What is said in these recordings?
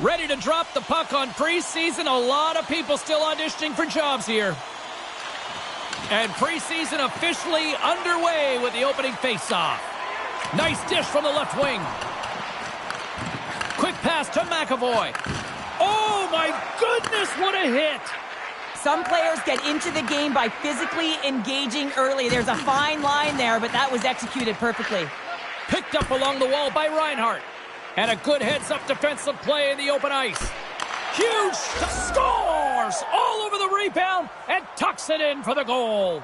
Ready to drop the puck on preseason. A lot of people still auditioning for jobs here. And preseason officially underway with the opening faceoff. Nice dish from the left wing. Quick pass to McAvoy. Oh my goodness, what a hit! Some players get into the game by physically engaging early. There's a fine line there, but that was executed perfectly. Picked up along the wall by Reinhart. And a good heads-up defensive play in the open ice. Huge scores all over the rebound and tucks it in for the goal.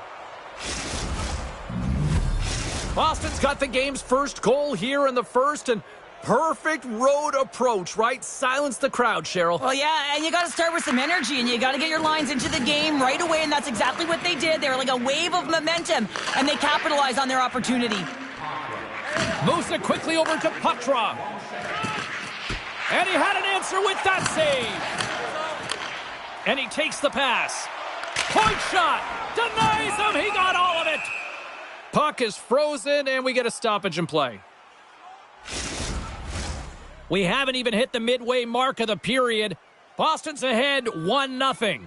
Boston's got the game's first goal here in the first, and perfect road approach, right? Silence the crowd, Cheryl. Well, yeah, and you got to start with some energy, and you got to get your lines into the game right away, and that's exactly what they did. They were like a wave of momentum, and they capitalized on their opportunity. Moves it quickly over to Patra. And he had an answer with that save. And he takes the pass. Point shot. Denies him. He got all of it. Puck is frozen, and we get a stoppage in play. We haven't even hit the midway mark of the period. Boston's ahead 1-0.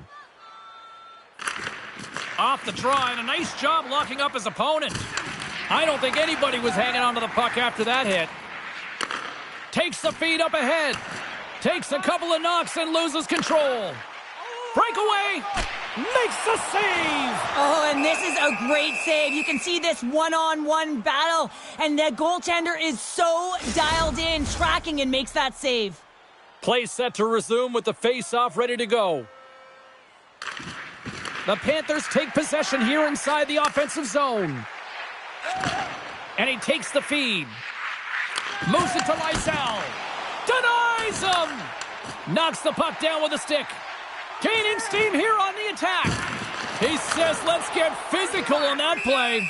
Off the draw, and a nice job locking up his opponent. I don't think anybody was hanging on to the puck after that hit. Takes the feed up ahead. Takes a couple of knocks and loses control. Breakaway. Makes the save. Oh, and this is a great save. You can see this one-on-one battle, and the goaltender is so dialed in, tracking, and makes that save. Play set to resume with the face-off ready to go. The Panthers take possession here inside the offensive zone. And he takes the feed. Moves it to Lysell. Denies him. Knocks the puck down with a stick. Gaining steam here on the attack. He says, let's get physical on that play.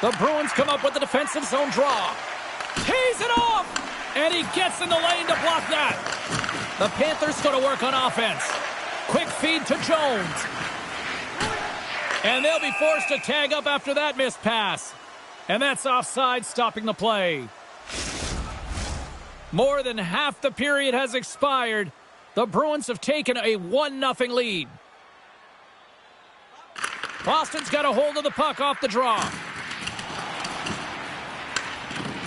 The Bruins come up with the defensive zone draw. Tees it off. And he gets in the lane to block that. The Panthers go to work on offense. Quick feed to Jones. And they'll be forced to tag up after that missed pass. And that's offside, stopping the play. More than half the period has expired. The Bruins have taken a 1-0 lead. Boston's got a hold of the puck off the draw.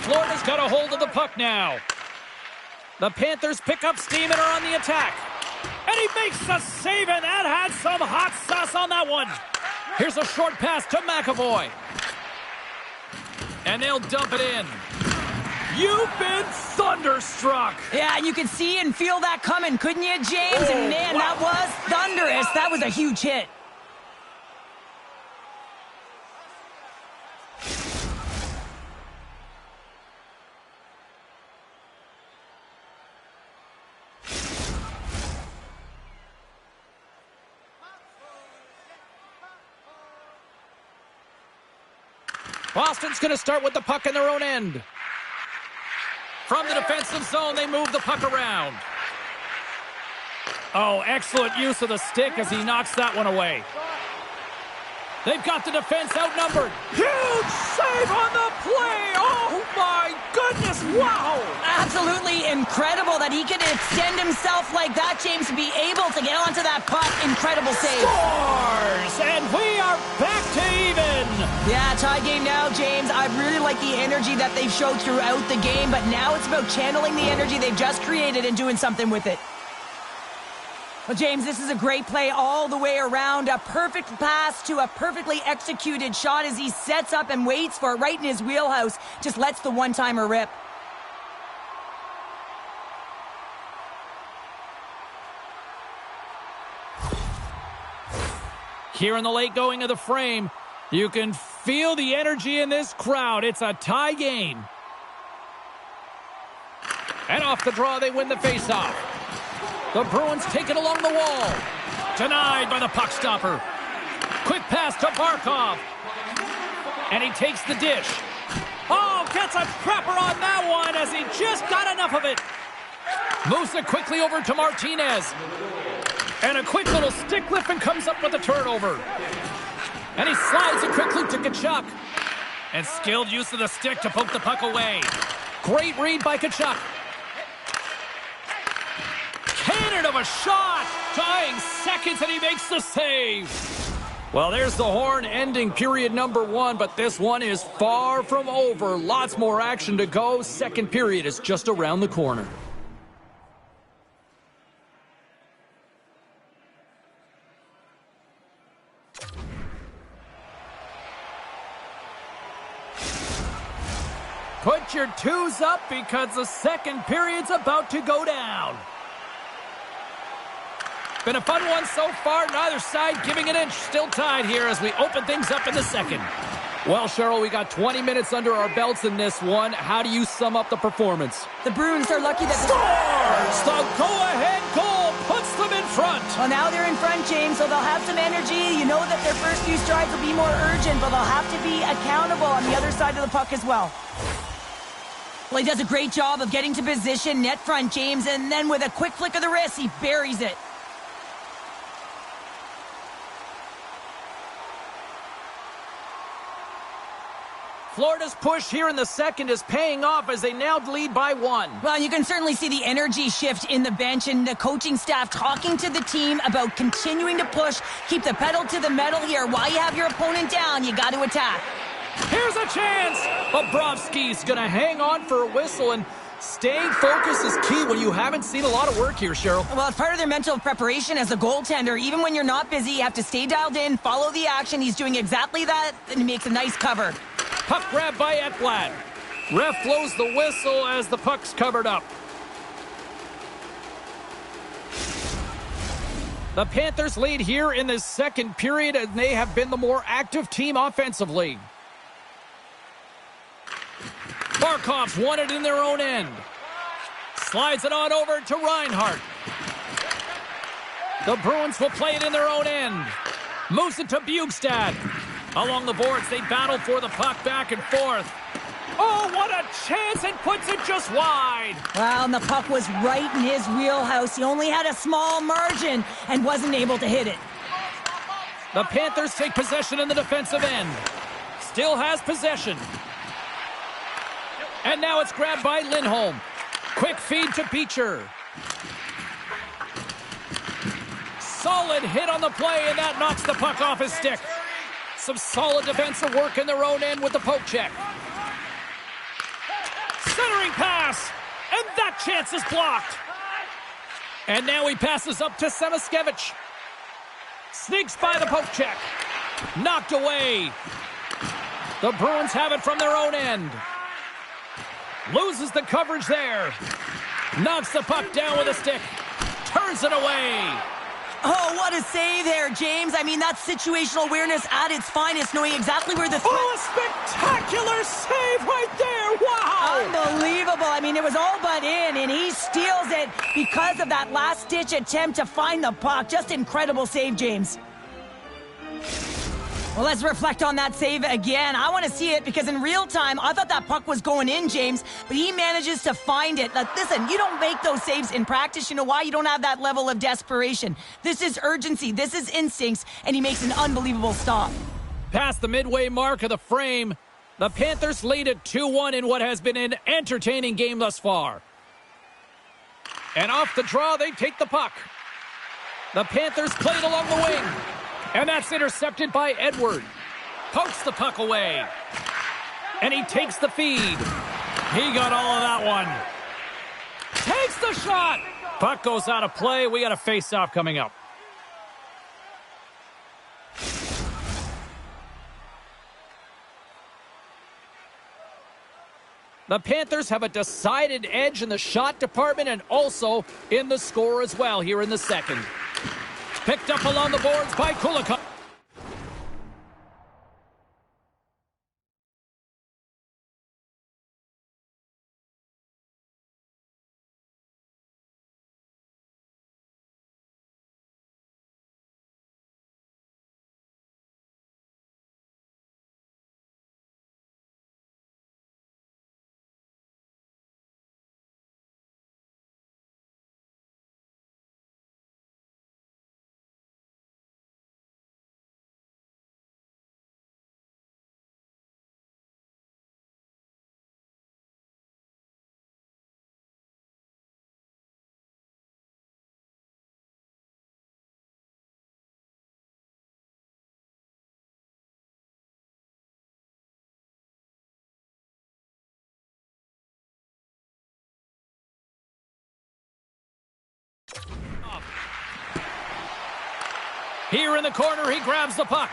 Florida's got a hold of the puck now. The Panthers pick up steam and are on the attack. And he makes the save, and that had some hot sauce on that one. Here's a short pass to McAvoy. And they'll dump it in. You've been thunderstruck. Yeah, you could see and feel that coming, couldn't you, James? And man, that was thunderous. That was a huge hit. Boston's going to start with the puck in their own end. From the defensive zone, they move the puck around. Oh, excellent use of the stick as he knocks that one away. They've got the defense outnumbered. Huge save on the play! Oh, my goodness! Wow! Absolutely incredible that he could extend himself like that, James, to be able to get onto that puck. Incredible save. Scores! And we are back to even. Yeah, tie game now, James. I really like the energy that they've showed throughout the game, but now it's about channeling the energy they've just created and doing something with it. Well, James, this is a great play all the way around. A perfect pass to a perfectly executed shot as he sets up and waits for it right in his wheelhouse. Just lets the one-timer rip. Here in the late going of the frame, you can feel the energy in this crowd. It's a tie game. And off the draw, they win the faceoff. The Bruins take it along the wall. Denied by the puck stopper. Quick pass to Barkov. And he takes the dish. Oh, gets a crapper on that one as he just got enough of it. Moves it quickly over to Martinez. And a quick little stick lift and comes up with a turnover. And he slides it quickly to Tkachuk. And skilled use of the stick to poke the puck away. Great read by Tkachuk. Cannon of a shot! Dying seconds and he makes the save. Well, there's the horn ending period number 1, but this one is far from over. Lots more action to go. Second period is just around the corner. Put your twos up because the second period's about to go down. Been a fun one so far. Neither side giving an inch. Still tied here as we open things up in the second. Well, Cheryl, we got 20 minutes under our belts in this one. How do you sum up the performance? The Bruins are lucky that... Scores! The go-ahead goal puts them in front. Well, now they're in front, James, so they'll have some energy. You know that their first few strides will be more urgent, but they'll have to be accountable on the other side of the puck as well. Well, he does a great job of getting to position, net front, James, and then with a quick flick of the wrist, he buries it. Florida's push here in the second is paying off as they now lead by 1. Well, you can certainly see the energy shift in the bench and the coaching staff talking to the team about continuing to push, keep the pedal to the metal here. While you have your opponent down, you got to attack. Here's a chance! Bobrovsky's going to hang on for a whistle, and staying focused is key when you haven't seen a lot of work here, Cheryl. Well, it's part of their mental preparation as a goaltender. Even when you're not busy, you have to stay dialed in, follow the action. He's doing exactly that, and he makes a nice cover. Puck grab by Ekblad. Ref blows the whistle as the puck's covered up. The Panthers lead here in the second period, and they have been the more active team offensively. Barkov's won it in their own end. Slides it on over to Reinhart. The Bruins will play it in their own end. Moves it to Bjugstad. Along the boards, they battle for the puck back and forth. Oh, what a chance, and puts it just wide. Well, and the puck was right in his wheelhouse. He only had a small margin and wasn't able to hit it. The Panthers take possession in the defensive end. Still has possession. And now it's grabbed by Lindholm. Quick feed to Beecher. Solid hit on the play, and that knocks the puck off his stick. Some solid defensive work in their own end with the poke check. Centering pass, and that chance is blocked. And now he passes up to Samaskevich. Sneaks by the poke check. Knocked away. The Bruins have it from their own end. Loses the coverage there. Knocks the puck down with a stick. Turns it away. Oh, what a save there, James. I mean, that's situational awareness at its finest, knowing exactly where the threat... Oh, a spectacular save right there. Wow. Unbelievable. I mean, it was all but in, and he steals it because of that last-ditch attempt to find the puck. Just incredible save, James. Well, let's reflect on that save again. I want to see it because in real time, I thought that puck was going in, James, but he manages to find it. Like, listen, you don't make those saves in practice. You know why? You don't have that level of desperation. This is urgency. This is instincts, and he makes an unbelievable stop. Past the midway mark of the frame, the Panthers lead at 2-1 in what has been an entertaining game thus far. And off the draw, they take the puck. The Panthers play it along the wing. And that's intercepted by Edward. Pokes the puck away. And he takes the feed. He got all of that one. Takes the shot. Puck goes out of play. We got a face-off coming up. The Panthers have a decided edge in the shot department and also in the score as well here in the second. Picked up along the boards by Kulikov. Here in the corner, he grabs the puck.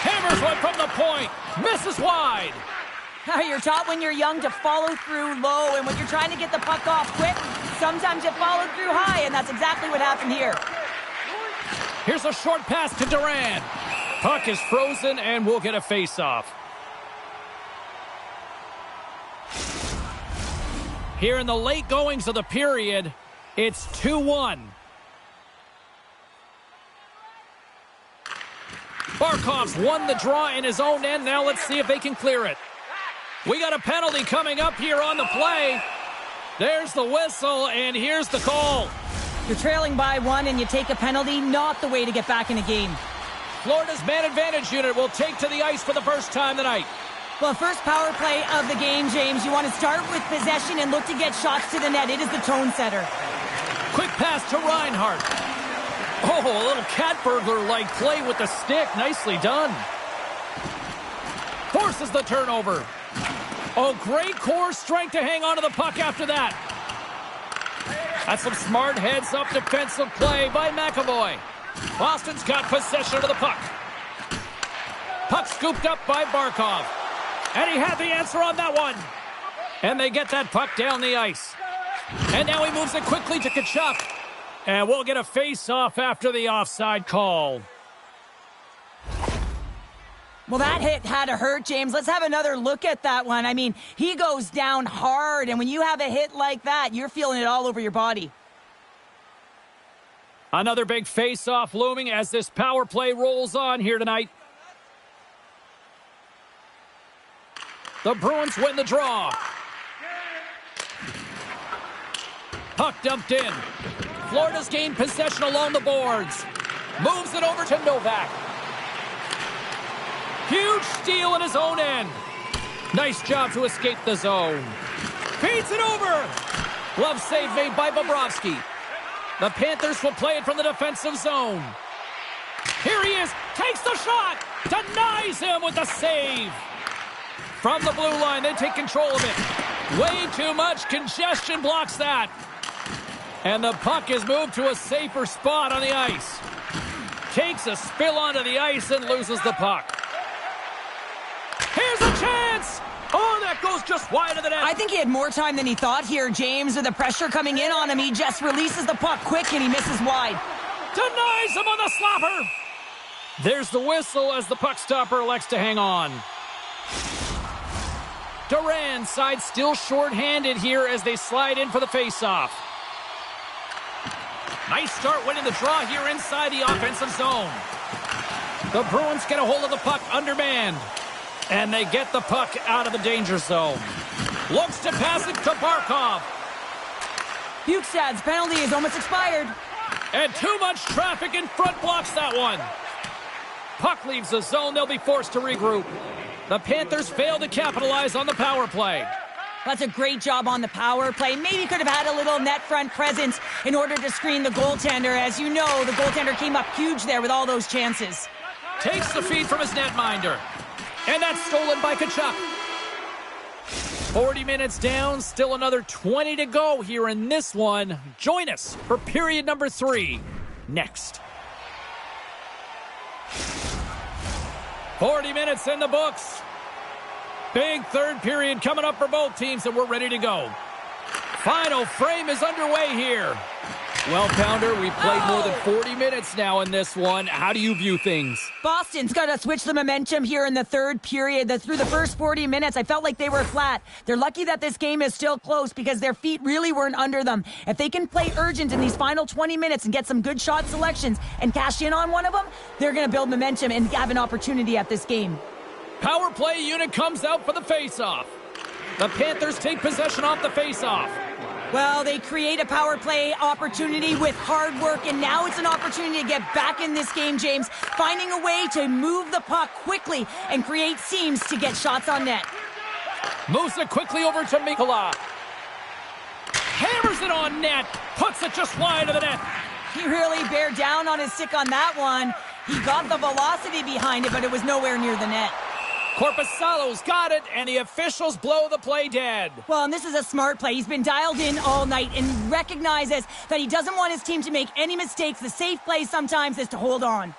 Hammers one from the point. Misses wide. You're taught when you're young to follow through low, and when you're trying to get the puck off quick, sometimes you follow through high, and that's exactly what happened here. Here's a short pass to Duran. Puck is frozen, and we'll get a face-off. Here in the late goings of the period, it's 2-1. Barkov's won the draw in his own end. Now let's see if they can clear it. We got a penalty coming up here on the play. There's the whistle, and here's the call. You're trailing by one, and you take a penalty. Not the way to get back in a game. Florida's man advantage unit will take to the ice for the first time tonight. Well, first power play of the game, James. You want to start with possession and look to get shots to the net. It is the tone setter. Quick pass to Reinhart. Oh, a little cat burglar-like play with the stick. Nicely done. Forces the turnover. Oh, great core strength to hang on to the puck after that. That's some smart heads-up defensive play by McAvoy. Boston's got possession of the puck. Puck scooped up by Barkov. And he had the answer on that one. And they get that puck down the ice. And now he moves it quickly to Tkachuk. And we'll get a face-off after the offside call. Well, that hit had to hurt, James. Let's have another look at that one. I mean, he goes down hard, and when you have a hit like that, you're feeling it all over your body. Another big face-off looming as this power play rolls on here tonight. The Bruins win the draw. Puck dumped in. Florida's gained possession along the boards. Moves it over to Novak. Huge steal in his own end. Nice job to escape the zone. Feeds it over. Glove save made by Bobrovsky. The Panthers will play it from the defensive zone. Here he is. Takes the shot. Denies him with the save. From the blue line, they take control of it. Way too much congestion blocks that. And the puck is moved to a safer spot on the ice. Takes a spill onto the ice and loses the puck. Here's a chance! Oh, that goes just wide of the net. I think he had more time than he thought here, James. With the pressure coming in on him, he just releases the puck quick and he misses wide. Denies him on the slapper. There's the whistle as the puck stopper elects to hang on. Duran side still short-handed here as they slide in for the face-off. Nice start winning the draw here inside the offensive zone. The Bruins get a hold of the puck undermanned. And they get the puck out of the danger zone. Looks to pass it to Barkov. Bukestad's penalty is almost expired. And too much traffic in front blocks that one. Puck leaves the zone. They'll be forced to regroup. The Panthers fail to capitalize on the power play. That's a great job on the power play. Maybe could have had a little net front presence in order to screen the goaltender. As you know, the goaltender came up huge there with all those chances. Takes the feed from his netminder. And that's stolen by Tkachuk. 40 minutes down, still another 20 to go here in this one. Join us for period number 3 next. 40 minutes in the books. Big third period coming up for both teams, and we're ready to go. Final frame is underway here. Well, Pounder, we've played more than 40 minutes now in this one. How do you view things? Boston's got to switch the momentum here in the third period. Through the first 40 minutes, I felt like they were flat. They're lucky that this game is still close because their feet really weren't under them. If they can play urgent in these final 20 minutes and get some good shot selections and cash in on one of them, they're going to build momentum and have an opportunity at this game. Power play unit comes out for the face-off. The Panthers take possession off the face-off. Well, they create a power play opportunity with hard work, and now it's an opportunity to get back in this game, James, finding a way to move the puck quickly and create seams to get shots on net. Moves it quickly over to Mikkola. Hammers it on net. Puts it just wide of the net. He really bared down on his stick on that one. He got the velocity behind it, but it was nowhere near the net. Korpisalo's got it, and the officials blow the play dead. Well, and this is a smart play. He's been dialed in all night and recognizes that he doesn't want his team to make any mistakes. The safe play sometimes is to hold on.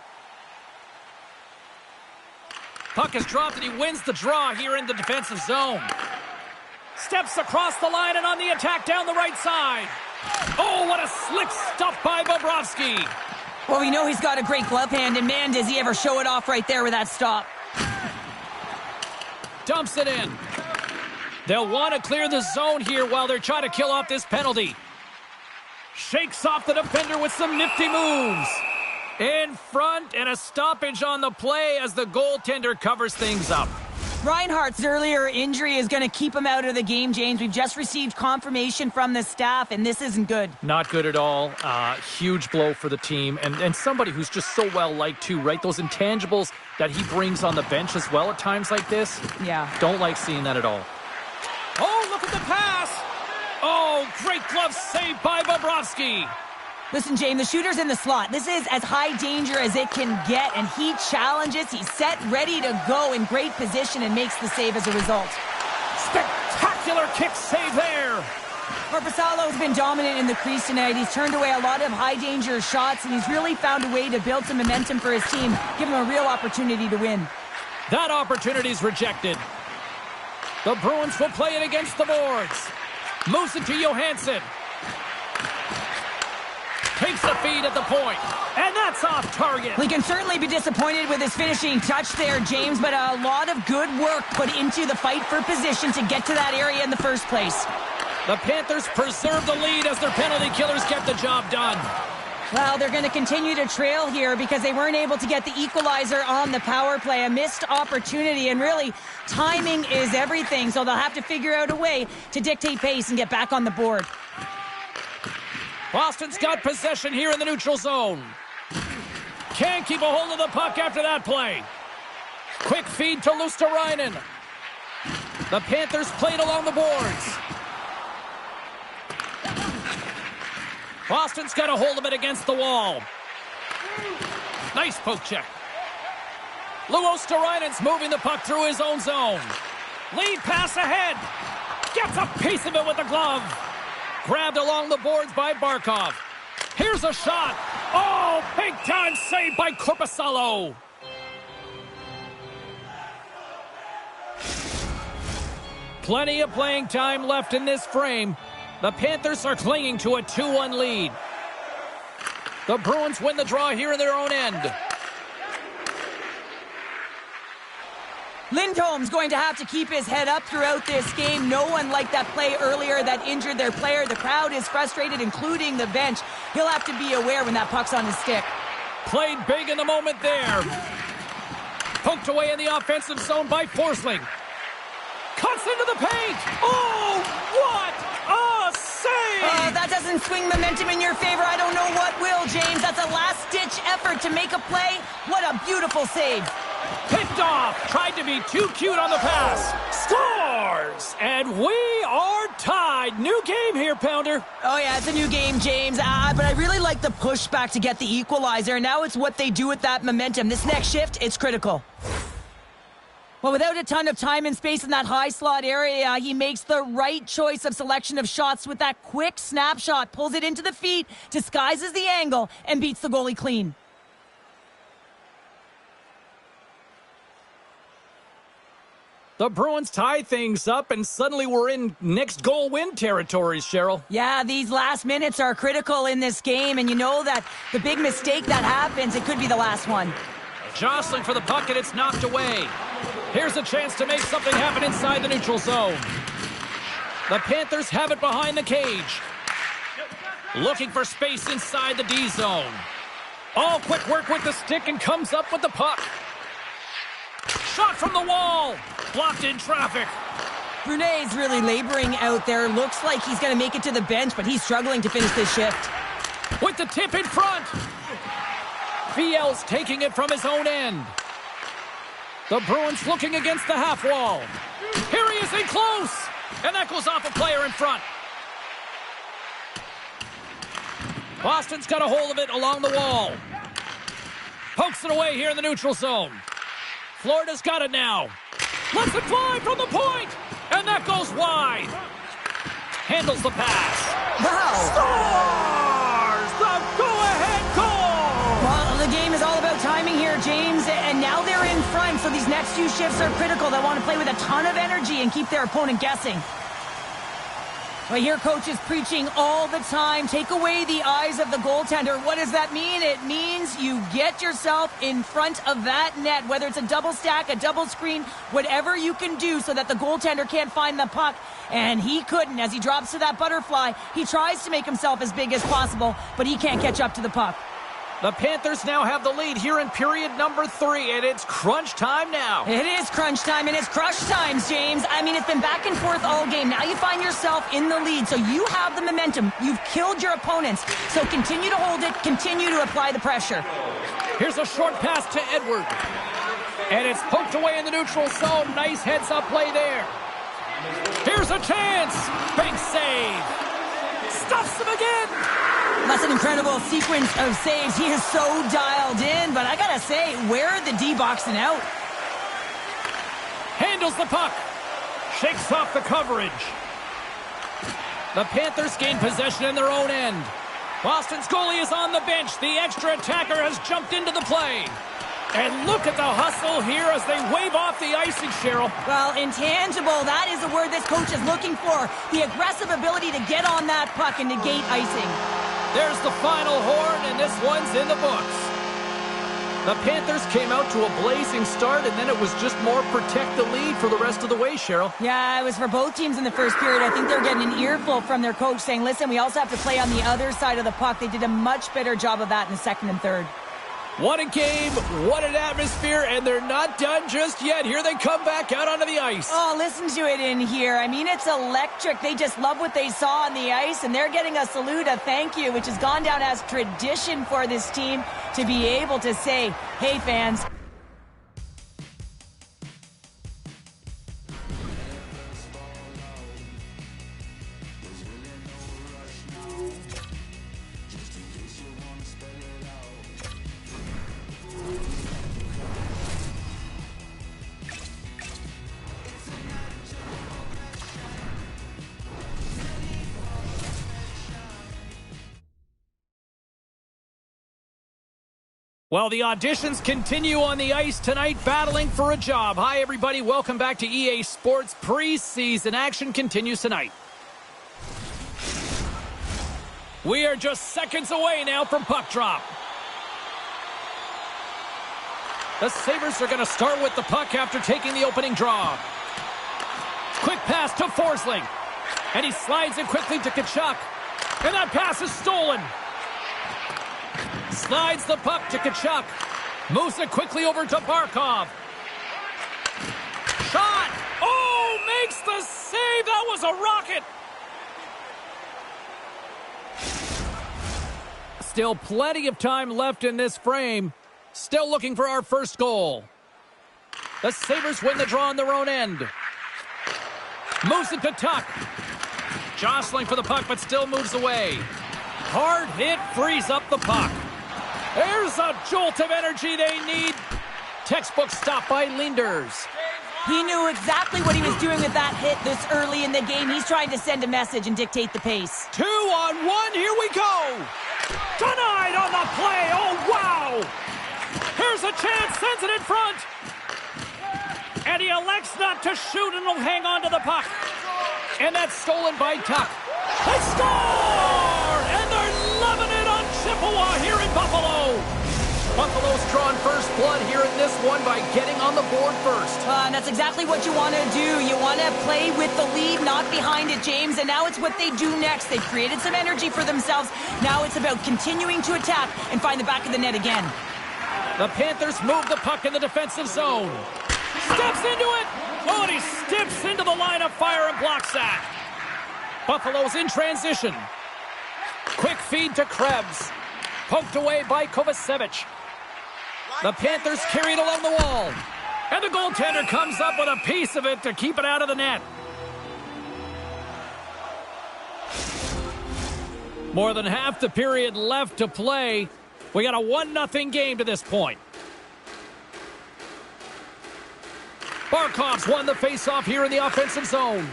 Puck is dropped, and he wins the draw here in the defensive zone. Steps across the line and on the attack down the right side. Oh, what a slick stuff by Bobrovsky. Well, we know he's got a great glove hand, and man, does he ever show it off right there with that stop. Dumps it in. They'll want to clear the zone here while they're trying to kill off this penalty. Shakes off the defender with some nifty moves. In front, and a stoppage on the play as the goaltender covers things up. Reinhart's earlier injury is going to keep him out of the game, James. We've just received confirmation from the staff, and this isn't good. Not good at all. Huge blow for the team, and somebody who's just so well-liked too, right? Those intangibles that he brings on the bench as well at times like this. Yeah. Don't like seeing that at all. Oh, look at the pass! Oh, great glove save by Bobrovsky. Listen, James, the shooter's in the slot. This is as high danger as it can get, and he challenges. He's set, ready to go in great position and makes the save as a result. Spectacular kick save there. Korpisalo's been dominant in the crease tonight. He's turned away a lot of high-danger shots, and he's really found a way to build some momentum for his team, give him a real opportunity to win. That opportunity's rejected. The Bruins will play it against the boards. Moves it to Johansson. Takes the feed at the point, and that's off target. He can certainly be disappointed with his finishing touch there, James, but a lot of good work put into the fight for position to get to that area in the first place. The Panthers preserve the lead as their penalty killers get the job done. Well, they're going to continue to trail here because they weren't able to get the equalizer on the power play. A missed opportunity, and really, timing is everything, so they'll have to figure out a way to dictate pace and get back on the board. Boston's got possession here in the neutral zone. Can't keep a hold of the puck after that play. Quick feed to Luostarinen. The Panthers played along the boards. Boston's got a hold of it against the wall. Nice poke check. Luostarinen's moving the puck through his own zone. Lead pass ahead. Gets a piece of it with the glove. Grabbed along the boards by Barkov. Here's a shot. Oh, big-time save by Korpisalo. Plenty of playing time left in this frame. The Panthers are clinging to a 2-1 lead. The Bruins win the draw here in their own end. Lindholm's going to have to keep his head up throughout this game. No one liked that play earlier that injured their player. The crowd is frustrated, including the bench. He'll have to be aware when that puck's on his stick. Played big in the moment there. Poked away in the offensive zone by Forsling. Cuts into the paint. Oh, what a save! That doesn't swing momentum in your favor. I don't know what will, James. That's a last-ditch effort to make a play. What a beautiful save. Picked off. Tried to be too cute on the pass. Scores! And we are tied. New game here, Pounder. Oh, yeah, it's a new game, James. But I really like the pushback to get the equalizer. Now it's what they do with that momentum. This next shift, it's critical. Well, without a ton of time and space in that high slot area, he makes the right choice of selection of shots with that quick snapshot, pulls it into the feet, disguises the angle, and beats the goalie clean. The Bruins tie things up, and suddenly we're in next goal win territories, Cheryl. Yeah, these last minutes are critical in this game, and you know that the big mistake that happens, it could be the last one. Jostling for the puck, and it's knocked away. Here's a chance to make something happen inside the neutral zone. The Panthers have it behind the cage. Looking for space inside the D zone. All quick work with the stick and comes up with the puck. Shot from the wall. Blocked in traffic. Brunet's really laboring out there. Looks like he's going to make it to the bench, but he's struggling to finish this shift. With the tip in front. Viel's taking it from his own end. The Bruins looking against the half wall. Here he is in close. And that goes off a player in front. Boston's got a hold of it along the wall. Pokes it away here in the neutral zone. Florida's got it now. Lets it fly from the point. And that goes wide. Handles the pass. Wow. Scores the go-ahead goal. Well, the game is all about timing here, James. And now they're in front, so these next few shifts are critical. They want to play with a ton of energy and keep their opponent guessing. Well, here coach is preaching all the time. Take away the eyes of the goaltender. What does that mean? It means you get yourself in front of that net, whether it's a double stack, a double screen, whatever you can do so that the goaltender can't find the puck. And he couldn't. As he drops to that butterfly, he tries to make himself as big as possible, but he can't catch up to the puck. The Panthers now have the lead here in period number 3, and it's crunch time now. It is crunch time, and it's crush times, James. I mean, it's been back and forth all game. Now you find yourself in the lead, so you have the momentum. You've killed your opponents, so continue to hold it, continue to apply the pressure. Here's a short pass to Edward, and it's poked away in the neutral zone. Nice heads-up play there. Here's a chance. Big save. Stuffs him again. That's an incredible sequence of saves. He is so dialed in, but I gotta say, where are the D-boxing out? Handles the puck. Shakes off the coverage. The Panthers gain possession in their own end. Boston's goalie is on the bench. The extra attacker has jumped into the play. And look at the hustle here as they wave off the icing, Cheryl. Well, intangible, that is the word this coach is looking for. The aggressive ability to get on that puck and negate icing. There's the final horn, and this one's in the books. The Panthers came out to a blazing start, and then it was just more protect the lead for the rest of the way, Cheryl. Yeah, it was for both teams in the first period. I think they're getting an earful from their coach saying, listen, we also have to play on the other side of the puck. They did a much better job of that in the second and third. What a game, what an atmosphere, and they're not done just yet. Here they come back out onto the ice. Oh, listen to it in here. I mean, it's electric. They just love what they saw on the ice, and they're getting a salute, a thank you, which has gone down as tradition for this team to be able to say, hey, fans. Well, the auditions continue on the ice tonight, battling for a job. Hi, everybody. Welcome back to EA Sports. Preseason action continues tonight. We are just seconds away now from puck drop. The Sabres are going to start with the puck after taking the opening draw. Quick pass to Forsling. And he slides it quickly to Tkachuk. And that pass is stolen. Slides the puck to Tkachuk. Moves it quickly over to Barkov. Shot! Oh, makes the save! That was a rocket! Still plenty of time left in this frame. Still looking for our first goal. The Sabres win the draw on their own end. Moves it to Tuck. Jostling for the puck, but still moves away. Hard hit frees up the puck. There's a jolt of energy they need. Textbook stop by Linders. He knew exactly what he was doing with that hit this early in the game. He's trying to send a message and dictate the pace. 2-on-1, here we go. Denied on the play, oh wow. Here's a chance, sends it in front. And he elects not to shoot and will hang on to the puck. And that's stolen by Tuck. They score! And they're loving it on Chippewa here in Buffalo. Buffalo's drawn first blood here in this one by getting on the board first. And that's exactly what you want to do. You want to play with the lead, not behind it, James. And now it's what they do next. They've created some energy for themselves. Now it's about continuing to attack and find the back of the net again. The Panthers move the puck in the defensive zone. Steps into it. Oh, and he steps into the line of fire and blocks that. Buffalo's in transition. Quick feed to Krebs. Poked away by Kovacevic. The Panthers carry it along the wall. And the goaltender comes up with a piece of it to keep it out of the net. More than half the period left to play. We got a 1-0 game to this point. Barkov's won the faceoff here in the offensive zone.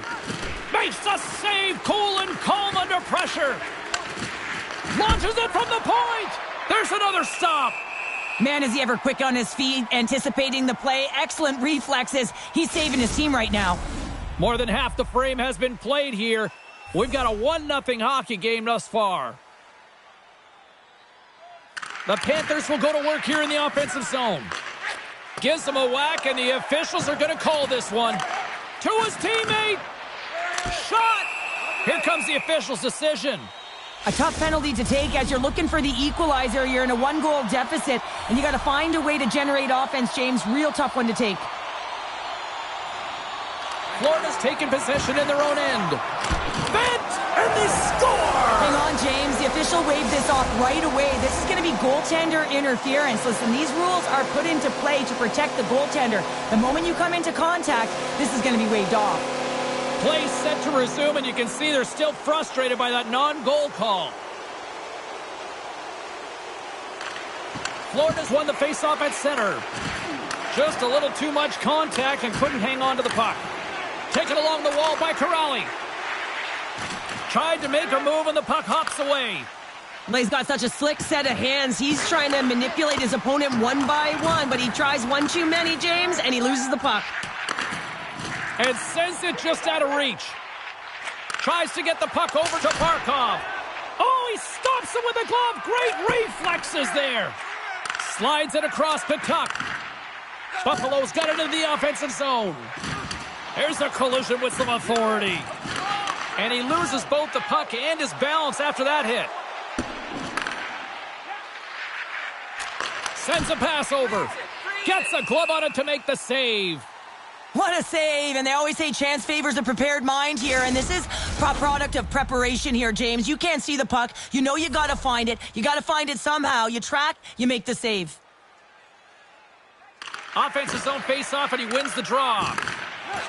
Makes the save, cool and calm under pressure. Launches it from the point. There's another stop. Man, is he ever quick on his feet, anticipating the play. Excellent reflexes. He's saving his team right now. More than half the frame has been played here. We've got a 1-0 hockey game thus far. The Panthers will go to work here in the offensive zone. Gives him a whack, and the officials are going to call this one. To his teammate. Shot. Here comes the official's decision. A tough penalty to take as you're looking for the equalizer. You're in a 1-goal deficit, and you got to find a way to generate offense, James. Real tough one to take. Florida's taken possession in their own end. Bent, and they score! Hang on, James. The official waved this off right away. This is going to be goaltender interference. Listen, these rules are put into play to protect the goaltender. The moment you come into contact, this is going to be waved off. Play set to resume, and you can see they're still frustrated by that non-goal call. Florida's won the faceoff at center. Just a little too much contact and couldn't hang on to the puck. Taken along the wall by Corrali. Tried to make a move, and the puck hops away. Well, he's got such a slick set of hands. He's trying to manipulate his opponent one by one, but he tries one too many, James, and he loses the puck. And sends it just out of reach. Tries to get the puck over to Barkov. Oh, he stops him with a glove. Great reflexes there. Slides it across to Tuck. Buffalo's got it in the offensive zone. There's a collision with some authority. And he loses both the puck and his balance after that hit. Sends a pass over. Gets a glove on it to make the save. What a save, and they always say chance favors a prepared mind here, and this is a product of preparation here, James. You can't see the puck. You know you got to find it. You got to find it somehow. You track, you make the save. Offensive zone face-off, and he wins the draw.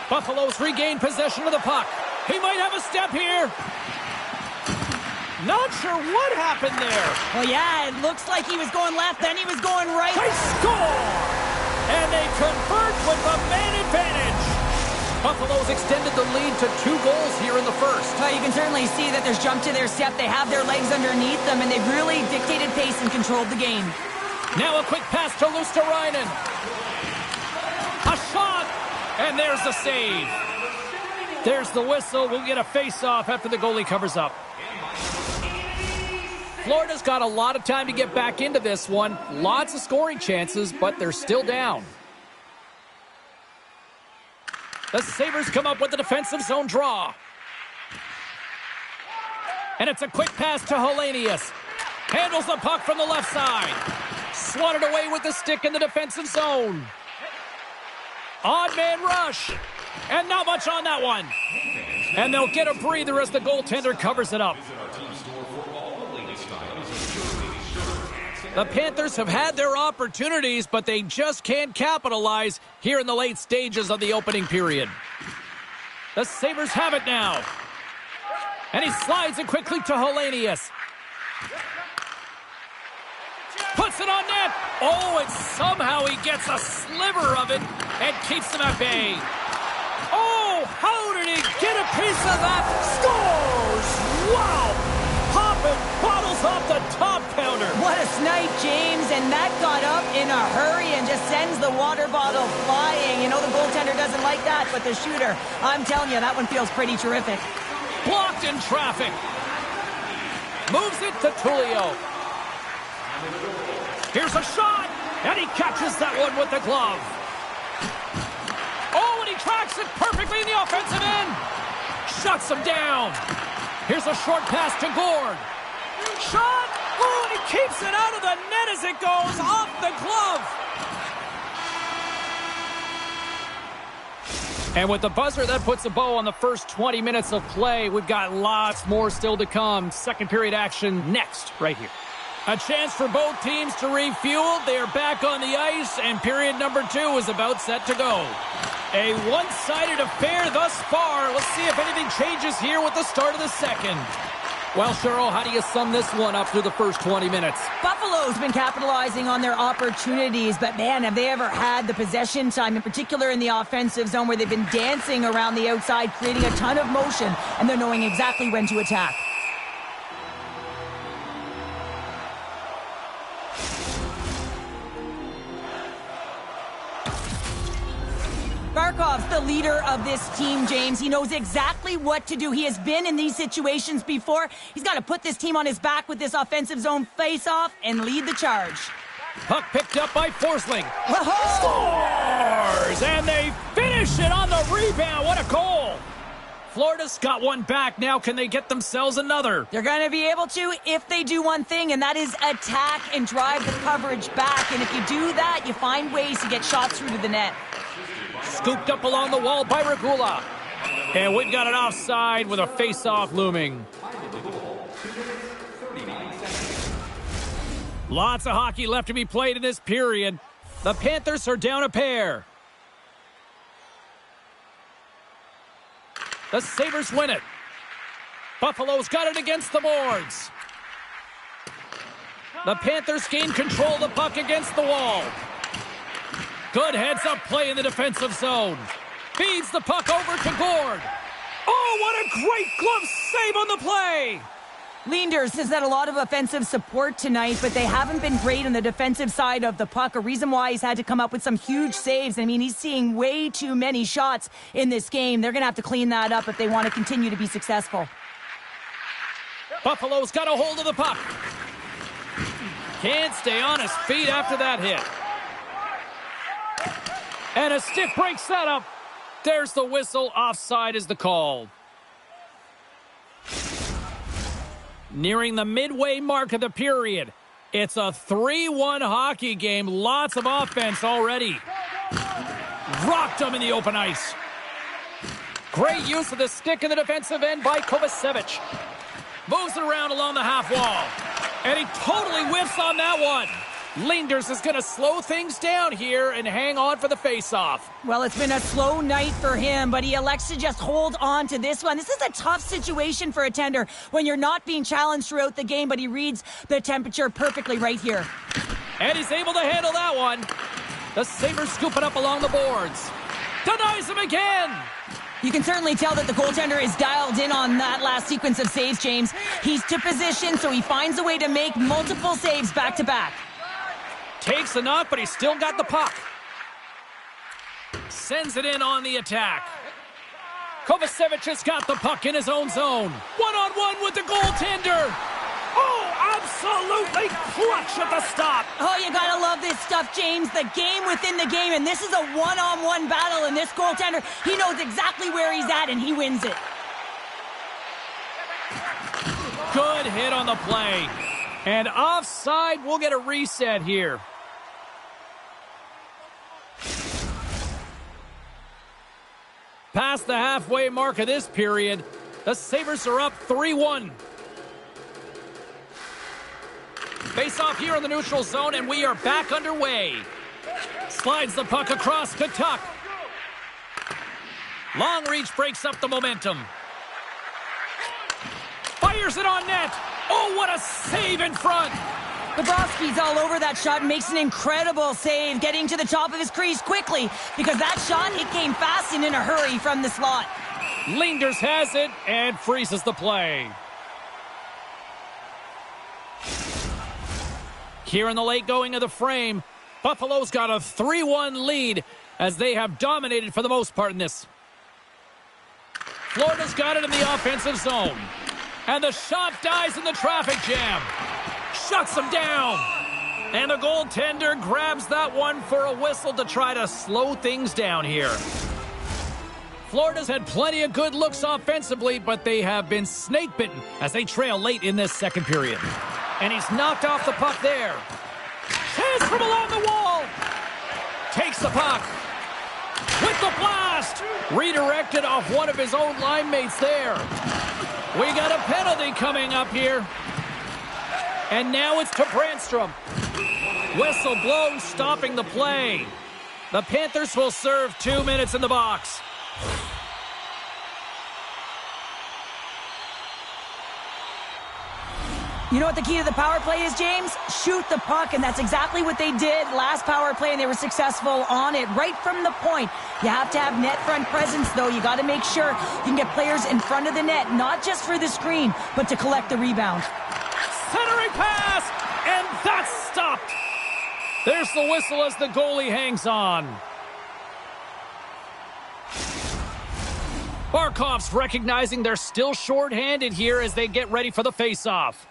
Buffalo's regained possession of the puck. He might have a step here. Not sure what happened there. Well, yeah, it looks like he was going left, then he was going right. They score! And they convert with the man advantage. Buffalo's extended the lead to 2 goals here in the first. Well, you can certainly see that there's jump to their step. They have their legs underneath them, and they've really dictated pace and controlled the game. Now a quick pass to Luosterainen. A shot, and there's the save. There's the whistle. We'll get a face-off after the goalie covers up. Florida's got a lot of time to get back into this one. Lots of scoring chances, but they're still down. The Sabres come up with the defensive zone draw. And it's a quick pass to Helenius. Handles the puck from the left side. Swatted away with the stick in the defensive zone. Odd man rush. And not much on that one. And they'll get a breather as the goaltender covers it up. The Panthers have had their opportunities, but they just can't capitalize here in the late stages of the opening period. The Sabres have it now. And he slides it quickly to Helenius. Puts it on net. Oh, and somehow he gets a sliver of it and keeps them at bay. Oh, how did he get a piece of that? Scores! Wow! Popping bottles off the top counter. What a snipe, James, and that got up in a hurry and just sends the water bottle flying. You know the goaltender doesn't like that, but the shooter, I'm telling you, that one feels pretty terrific. Blocked in traffic. Moves it to Tullio. Here's a shot, and he catches that one with the glove. Oh, and he tracks it perfectly in the offensive end. Shuts him down. Here's a short pass to Gord. Shot! Oh, and he keeps it out of the net as it goes off the glove. And with the buzzer, that puts a bow on the first 20 minutes of play. We've got lots more still to come. Second period action next, right here. A chance for both teams to refuel. They are back on the ice, and period number 2 is about set to go. A one-sided affair thus far. Let's see if anything changes here with the start of the second. Well, Cheryl, how do you sum this one up through the first 20 minutes? Buffalo's been capitalizing on their opportunities, but man, have they ever had the possession time, in particular in the offensive zone, where they've been dancing around the outside, creating a ton of motion, and they're knowing exactly when to attack. Barkov's the leader of this team, James. He knows exactly what to do. He has been in these situations before. He's got to put this team on his back with this offensive zone face-off and lead the charge. Puck picked up by Forsling. Scores! And they finish it on the rebound. What a goal! Florida's got one back. Now can they get themselves another? They're going to be able to if they do one thing, and that is attack and drive the coverage back. And if you do that, you find ways to get shots through to the net. Scooped up along the wall by Regula. And we've got an offside with a face-off looming. Lots of hockey left to be played in this period. The Panthers are down a pair. The Sabres win it. Buffalo's got it against the boards. The Panthers gain control of the puck against the wall. Good heads-up play in the defensive zone. Feeds the puck over to Gord. Oh, what a great glove save on the play! Leenders has had a lot of offensive support tonight, but they haven't been great on the defensive side of the puck. A reason why he's had to come up with some huge saves. I mean, he's seeing way too many shots in this game. They're going to have to clean that up if they want to continue to be successful. Buffalo's got a hold of the puck. Can't stay on his feet after that hit. And a stick breaks that up. There's the whistle. Offside is the call. Nearing the midway mark of the period. It's a 3-1 hockey game. Lots of offense already. Rocked him in the open ice. Great use of the stick in the defensive end by Kovacevic. Moves it around along the half wall. And he totally whiffs on that one. Linders is going to slow things down here and hang on for the faceoff. Well, it's been a slow night for him, but he elects to just hold on to this one. This is a tough situation for a tender when you're not being challenged throughout the game, but he reads the temperature perfectly right here. And he's able to handle that one. The Sabres scoop it up along the boards. Denies him again. You can certainly tell that the goaltender is dialed in on that last sequence of saves, James. He's to position, so he finds a way to make multiple saves back-to-back. Takes the knock, but he's still got the puck. Sends it in on the attack. Kovacevic has got the puck in his own zone. One-on-one with the goaltender. Oh, absolutely clutch at the stop. Oh, you gotta love this stuff, James. The game within the game, and this is a one-on-one battle, and this goaltender, he knows exactly where he's at, and he wins it. Good hit on the play. And offside, we'll get a reset here. Past the halfway mark of this period, the Sabres are up 3-1. Face off here in the neutral zone, and we are back underway. Slides the puck across to Tuch. Long reach breaks up the momentum. Fires it on net. Oh, what a save in front. Bobrovsky's all over that shot and makes an incredible save, getting to the top of his crease quickly, because that shot, it came fast and in a hurry from the slot. Linders has it and freezes the play. Here in the late going of the frame, Buffalo's got a 3-1 lead as they have dominated for the most part in this. Florida's got it in the offensive zone. And the shot dies in the traffic jam. Shuts him down. And the goaltender grabs that one for a whistle to try to slow things down here. Florida's had plenty of good looks offensively, but they have been snake-bitten as they trail late in this second period. And he's knocked off the puck there. Chance from along the wall. Takes the puck. With the blast. Redirected off one of his own line mates there. We got a penalty coming up here. And now it's to Brandstrom. Whistle blown, stopping the play. The Panthers will serve 2 minutes in the box. You know what the key to the power play is, James? Shoot the puck, and that's exactly what they did last power play, and they were successful on it right from the point. You have to have net front presence, though. You got to make sure you can get players in front of the net, not just for the screen, but to collect the rebound. Centering pass, and that's stopped. There's the whistle as the goalie hangs on. Barkov's recognizing they're still short-handed here as they get ready for the face-off.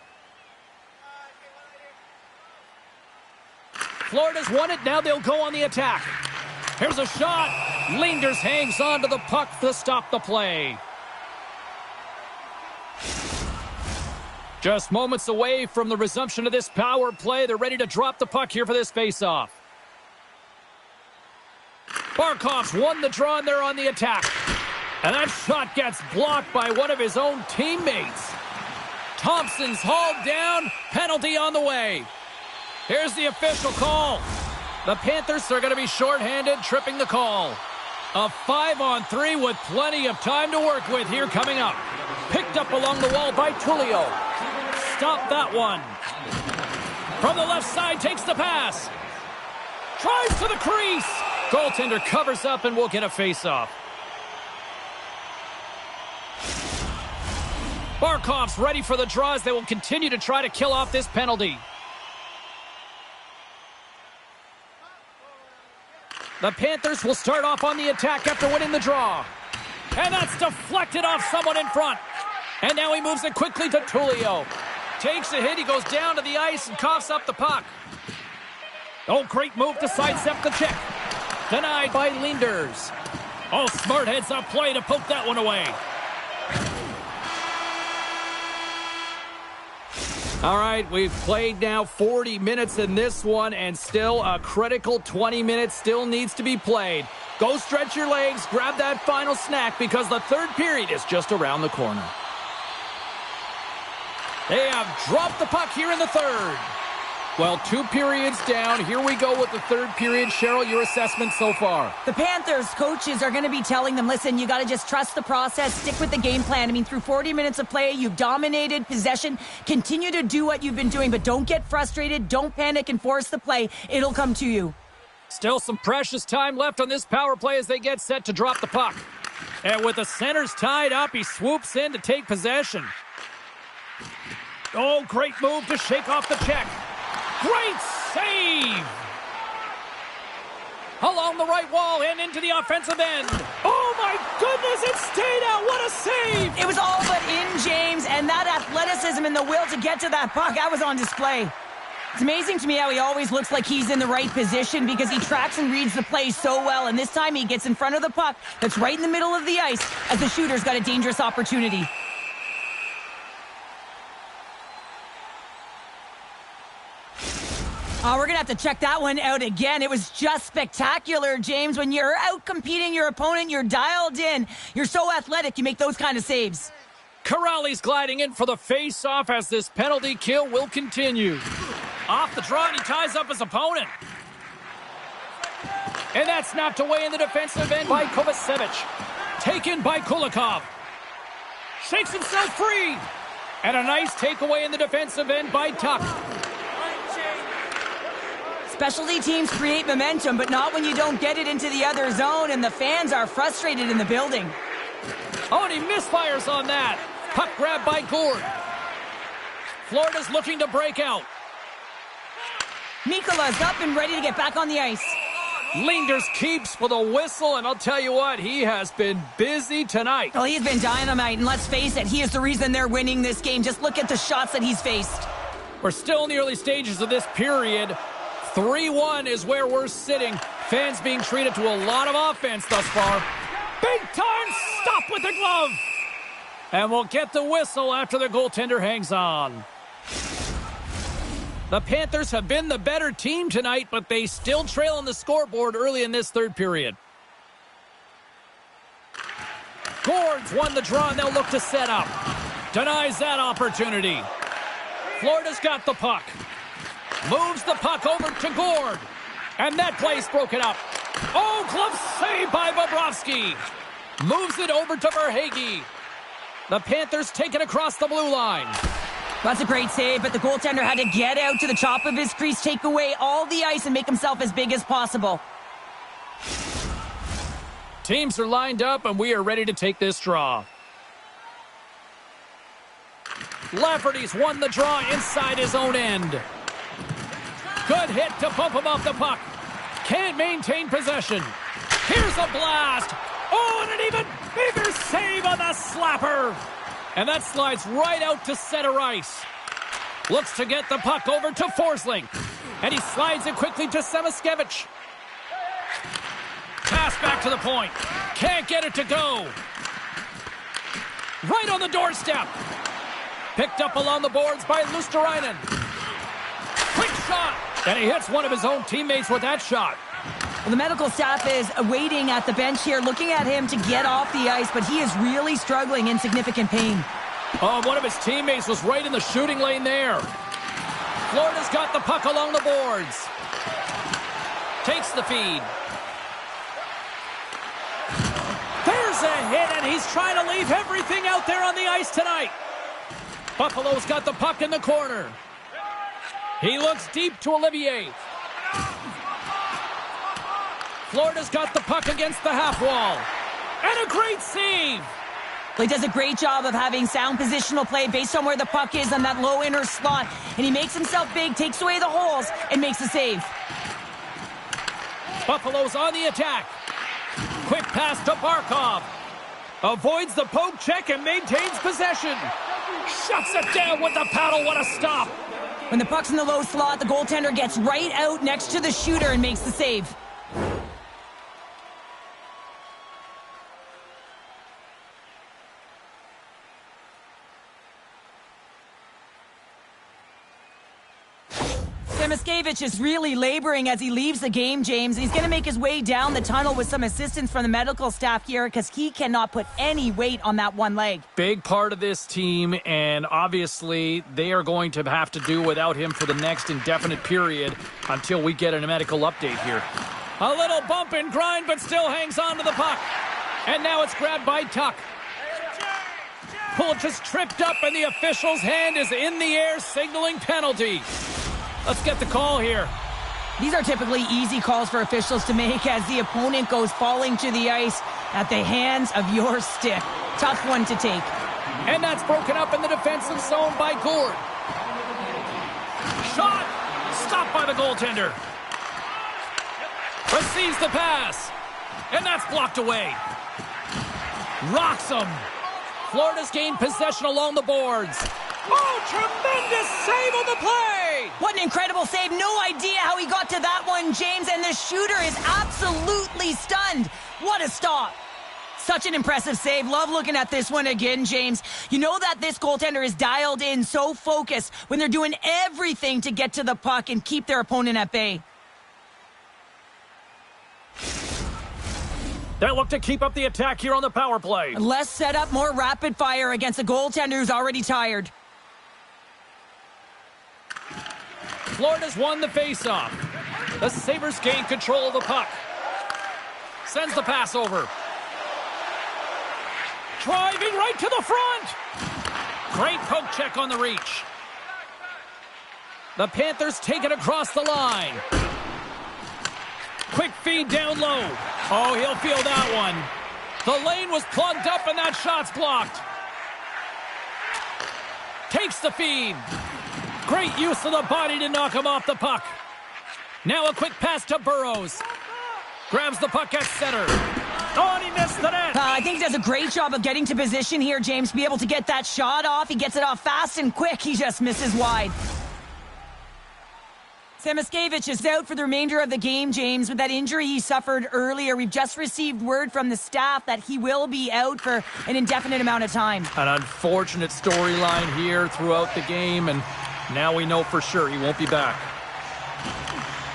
Florida's won it. Now they'll go on the attack. Here's a shot. Linders hangs on to the puck to stop the play. Just moments away from the resumption of this power play. They're ready to drop the puck here for this face-off. Barkov's won the draw, and they're on the attack. And that shot gets blocked by one of his own teammates. Thompson's hauled down. Penalty on the way. Here's the official call. The Panthers are going to be shorthanded, tripping the call. A 5-on-3 with plenty of time to work with here coming up. Picked up along the wall by Tullio. Stop that one. From the left side, takes the pass. Tries to the crease. Goaltender covers up and will get a face-off. Barkov's ready for the draw as they will continue to try to kill off this penalty. The Panthers will start off on the attack after winning the draw. And that's deflected off someone in front. And now he moves it quickly to Tullio. takes a hit. He goes down to the ice and coughs up the puck. Oh, great move to sidestep the check. Denied by Linders. Oh, smart heads up play to poke that one away. All right, we've played now 40 minutes in this one, and still a critical 20 minutes still needs to be played. Go stretch your legs, grab that final snack, because the third period is just around the corner. They have dropped the puck here in the third. Well, 2 periods down. Here we go with the third period. Cheryl, your assessment so far? The Panthers coaches are going to be telling them, listen, you got to just trust the process, stick with the game plan. I mean, through 40 minutes of play, you've dominated possession. Continue to do what you've been doing, but don't get frustrated. Don't panic and force the play. It'll come to you. Still some precious time left on this power play as they get set to drop the puck. And with the centers tied up, he swoops in to take possession. Oh, great move to shake off the check. Great save! Along the right wall and into the offensive end. Oh, my goodness, it stayed out. What a save! It was all but in, James, and that athleticism and the will to get to that puck, that was on display. It's amazing to me how he always looks like he's in the right position because he tracks and reads the play so well, and this time he gets in front of the puck that's right in the middle of the ice as the shooter's got a dangerous opportunity. Oh, we're going to have to check that one out again. It was just spectacular, James. When you're out competing your opponent, you're dialed in. You're so athletic, you make those kind of saves. Corrali's gliding in for the face-off as this penalty kill will continue. Off the draw, and he ties up his opponent. And that's knocked away in the defensive end by Kovacevic. Taken by Kulikov. Shakes himself free. And a nice takeaway in the defensive end by Tuck. Specialty teams create momentum, but not when you don't get it into the other zone, and the fans are frustrated in the building. Oh, and he misfires on that. Puck grab by Gourde. Florida's looking to break out. Mikola's up and ready to get back on the ice. Linders keeps with a whistle, and I'll tell you what, he has been busy tonight. Well, he's been dynamite, and let's face it, he is the reason they're winning this game. Just look at the shots that he's faced. We're still in the early stages of this period. 3-1 is where we're sitting. Fans being treated to a lot of offense thus far. Big time stop with the glove. And we'll get the whistle after the goaltender hangs on. The Panthers have been the better team tonight, but they still trail on the scoreboard early in this third period. Gourde's won the draw, and they'll look to set up. Denies that opportunity. Florida's got the puck. Moves the puck over to Gourde. And that play's broken up. Oh, glove save by Bobrovsky. Moves it over to Verhaeghe. The Panthers take it across the blue line. That's a great save, but the goaltender had to get out to the top of his crease, take away all the ice, and make himself as big as possible. Teams are lined up, and we are ready to take this draw. Lafferty's won the draw inside his own end. Good hit to bump him off the puck. Can't maintain possession. Here's a blast. Oh, and an even bigger save on the slapper. And that slides right out to center ice. Looks to get the puck over to Forsling. And he slides it quickly to Samoskevich. Pass back to the point. Can't get it to go. Right on the doorstep. Picked up along the boards by Luosterainen. Quick shot. And he hits one of his own teammates with that shot. Well, the medical staff is waiting at the bench here, looking at him to get off the ice, but he is really struggling in significant pain. Oh, one of his teammates was right in the shooting lane there. Florida's got the puck along the boards. Takes the feed. There's a hit, and he's trying to leave everything out there on the ice tonight. Buffalo's got the puck in the corner. He looks deep to Olivier. Florida's got the puck against the half wall. And a great save. He does a great job of having sound positional play based on where the puck is on that low inner slot. And he makes himself big, takes away the holes, and makes a save. Buffalo's on the attack. Quick pass to Barkov. Avoids the poke check and maintains possession. Shuts it down with the paddle. What a stop. When the puck's in the low slot, the goaltender gets right out next to the shooter and makes the save. Samoskevich is really laboring as he leaves the game, James. He's going to make his way down the tunnel with some assistance from the medical staff here because he cannot put any weight on that one leg. Big part of this team, and obviously they are going to have to do without him for the next indefinite period until we get a medical update here. A little bump and grind, but still hangs on to the puck. And now it's grabbed by Tuch. Pull just tripped up, and the official's hand is in the air, signaling penalty. Let's get the call here. These are typically easy calls for officials to make as the opponent goes falling to the ice at the hands of your stick. Tough one to take. And that's broken up in the defensive zone by Gourde. Shot! Stopped by the goaltender. Receives the pass. And that's blocked away. Rocks him. Florida's gained possession along the boards. Oh, tremendous save on the play! What an incredible save. No idea how he got to that one, James, and the shooter is absolutely stunned. What a stop. Such an impressive save. Love looking at this one again, James. You know that this goaltender is dialed in, so focused when they're doing everything to get to the puck and keep their opponent at bay. They'll look to keep up the attack here on the power play. Less setup, more rapid fire against a goaltender who's already tired. Florida's won the faceoff. The Sabres gain control of the puck. Sends the pass over. Driving right to the front. Great poke check on the reach. The Panthers take it across the line. Quick feed down low. Oh, he'll feel that one. The lane was plugged up and that shot's blocked. Takes the feed. Great use of the body to knock him off the puck. Now a quick pass to Burrows. Grabs the puck at center. Oh, and he missed the net. I think he does a great job of getting to position here, James, to be able to get that shot off. He gets it off fast and quick. He just misses wide. Samoskevich is out for the remainder of the game, James, with that injury he suffered earlier. We've just received word from the staff that he will be out for an indefinite amount of time. An unfortunate storyline here throughout the game, and now we know for sure he won't be back.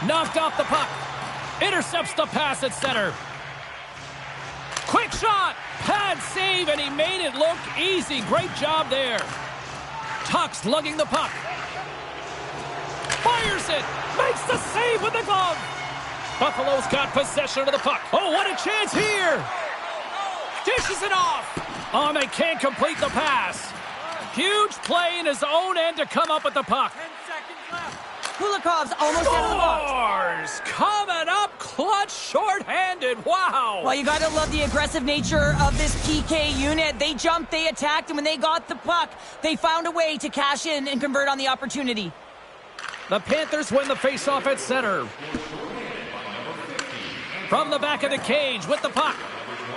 Knocked off the puck. Intercepts the pass at center. Quick shot. Pad save, and he made it look easy. Great job there. Tuch's lugging the puck. Fires it. Makes the save with the glove. Buffalo's got possession of the puck. Oh, what a chance here. Dishes it off. Oh, and they can't complete the pass. Huge play in his own end to come up with the puck. 10 seconds left. Kulikov's almost out of the box. Scores! Coming up clutch, shorthanded. Wow. Well, you got to love the aggressive nature of this PK unit. They jumped, they attacked, and when they got the puck, they found a way to cash in and convert on the opportunity. The Panthers win the faceoff at center. From the back of the cage with the puck.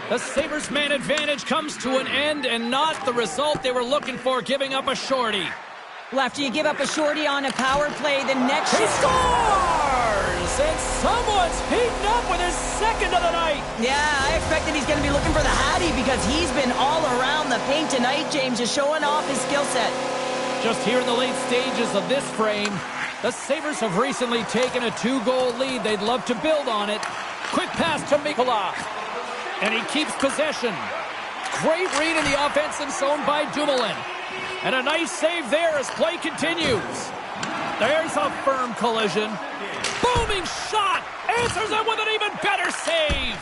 The Sabres man advantage comes to an end and not the result they were looking for, giving up a shorty. Well, after you give up a shorty on a power play, the next... He scores! And someone's heating up with his second of the night. Yeah, I expect that he's going to be looking for the Hattie because he's been all around the paint tonight, James, just showing off his skill set. Just here in the late stages of this frame, the Sabres have recently taken a 2-goal lead. They'd love to build on it. Quick pass to Mikula. And he keeps possession. Great read in the offensive zone by Dumoulin. And a nice save there as play continues. There's a firm collision. Booming shot. Answers it with an even better save.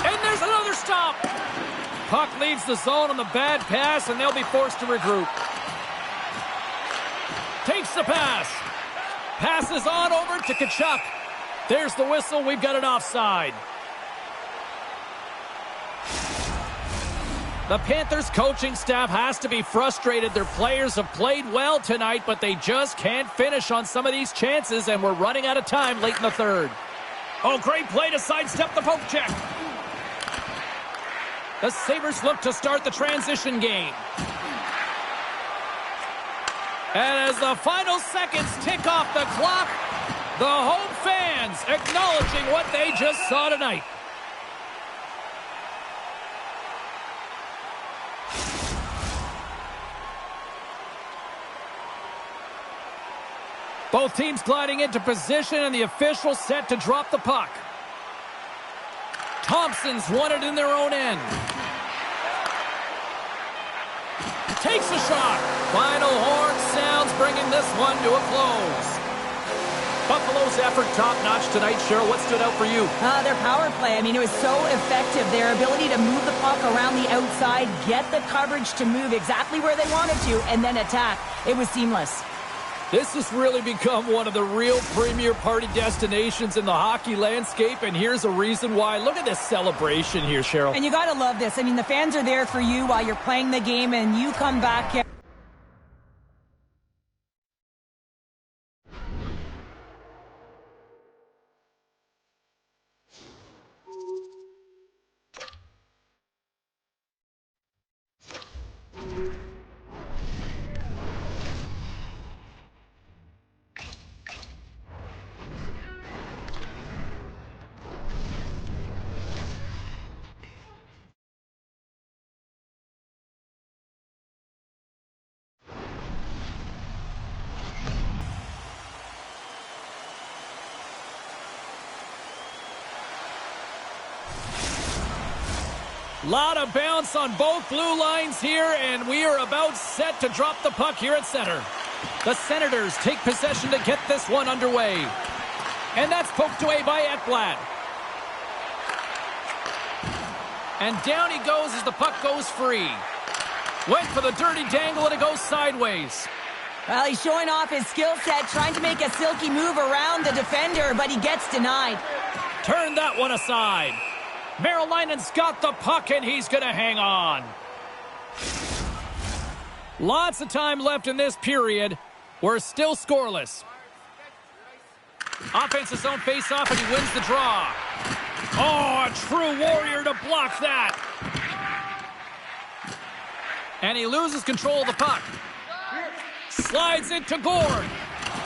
And there's another stop. Puck leaves the zone on the bad pass, and they'll be forced to regroup. Takes the pass. Passes on over to Tkachuk. There's the whistle. We've got an offside. The Panthers coaching staff has to be frustrated. Their players have played well tonight, but they just can't finish on some of these chances, and we're running out of time late in the third. Oh, great play to sidestep the poke check. The Sabres look to start the transition game. And as the final seconds tick off the clock, the home fans acknowledging what they just saw tonight. Both teams gliding into position and the official set to drop the puck. Thompson's won it in their own end. Takes a shot. Final horn sounds, bringing this one to a close. Buffalo's effort top-notch tonight. Cheryl, what stood out for you? Their power play. I mean, it was so effective. Their ability to move the puck around the outside, get the coverage to move exactly where they wanted to, and then attack. It was seamless. This has really become one of the real premier party destinations in the hockey landscape, and here's a reason why. Look at this celebration here, Cheryl. And you got to love this. I mean, the fans are there for you while you're playing the game, and you come back here. Lot of bounce on both blue lines here, and we are about set to drop the puck here at center. The Senators take possession to get this one underway. And that's poked away by Ekblad. And down he goes as the puck goes free. Went for the dirty dangle, and it goes sideways. Well, he's showing off his skill set, trying to make a silky move around the defender, but he gets denied. Turn that one aside. Marilainen's got the puck, and he's going to hang on. Lots of time left in this period. We're still scoreless. Offensive zone face-off, and he wins the draw. Oh, a true warrior to block that. And he loses control of the puck. Slides into Gord.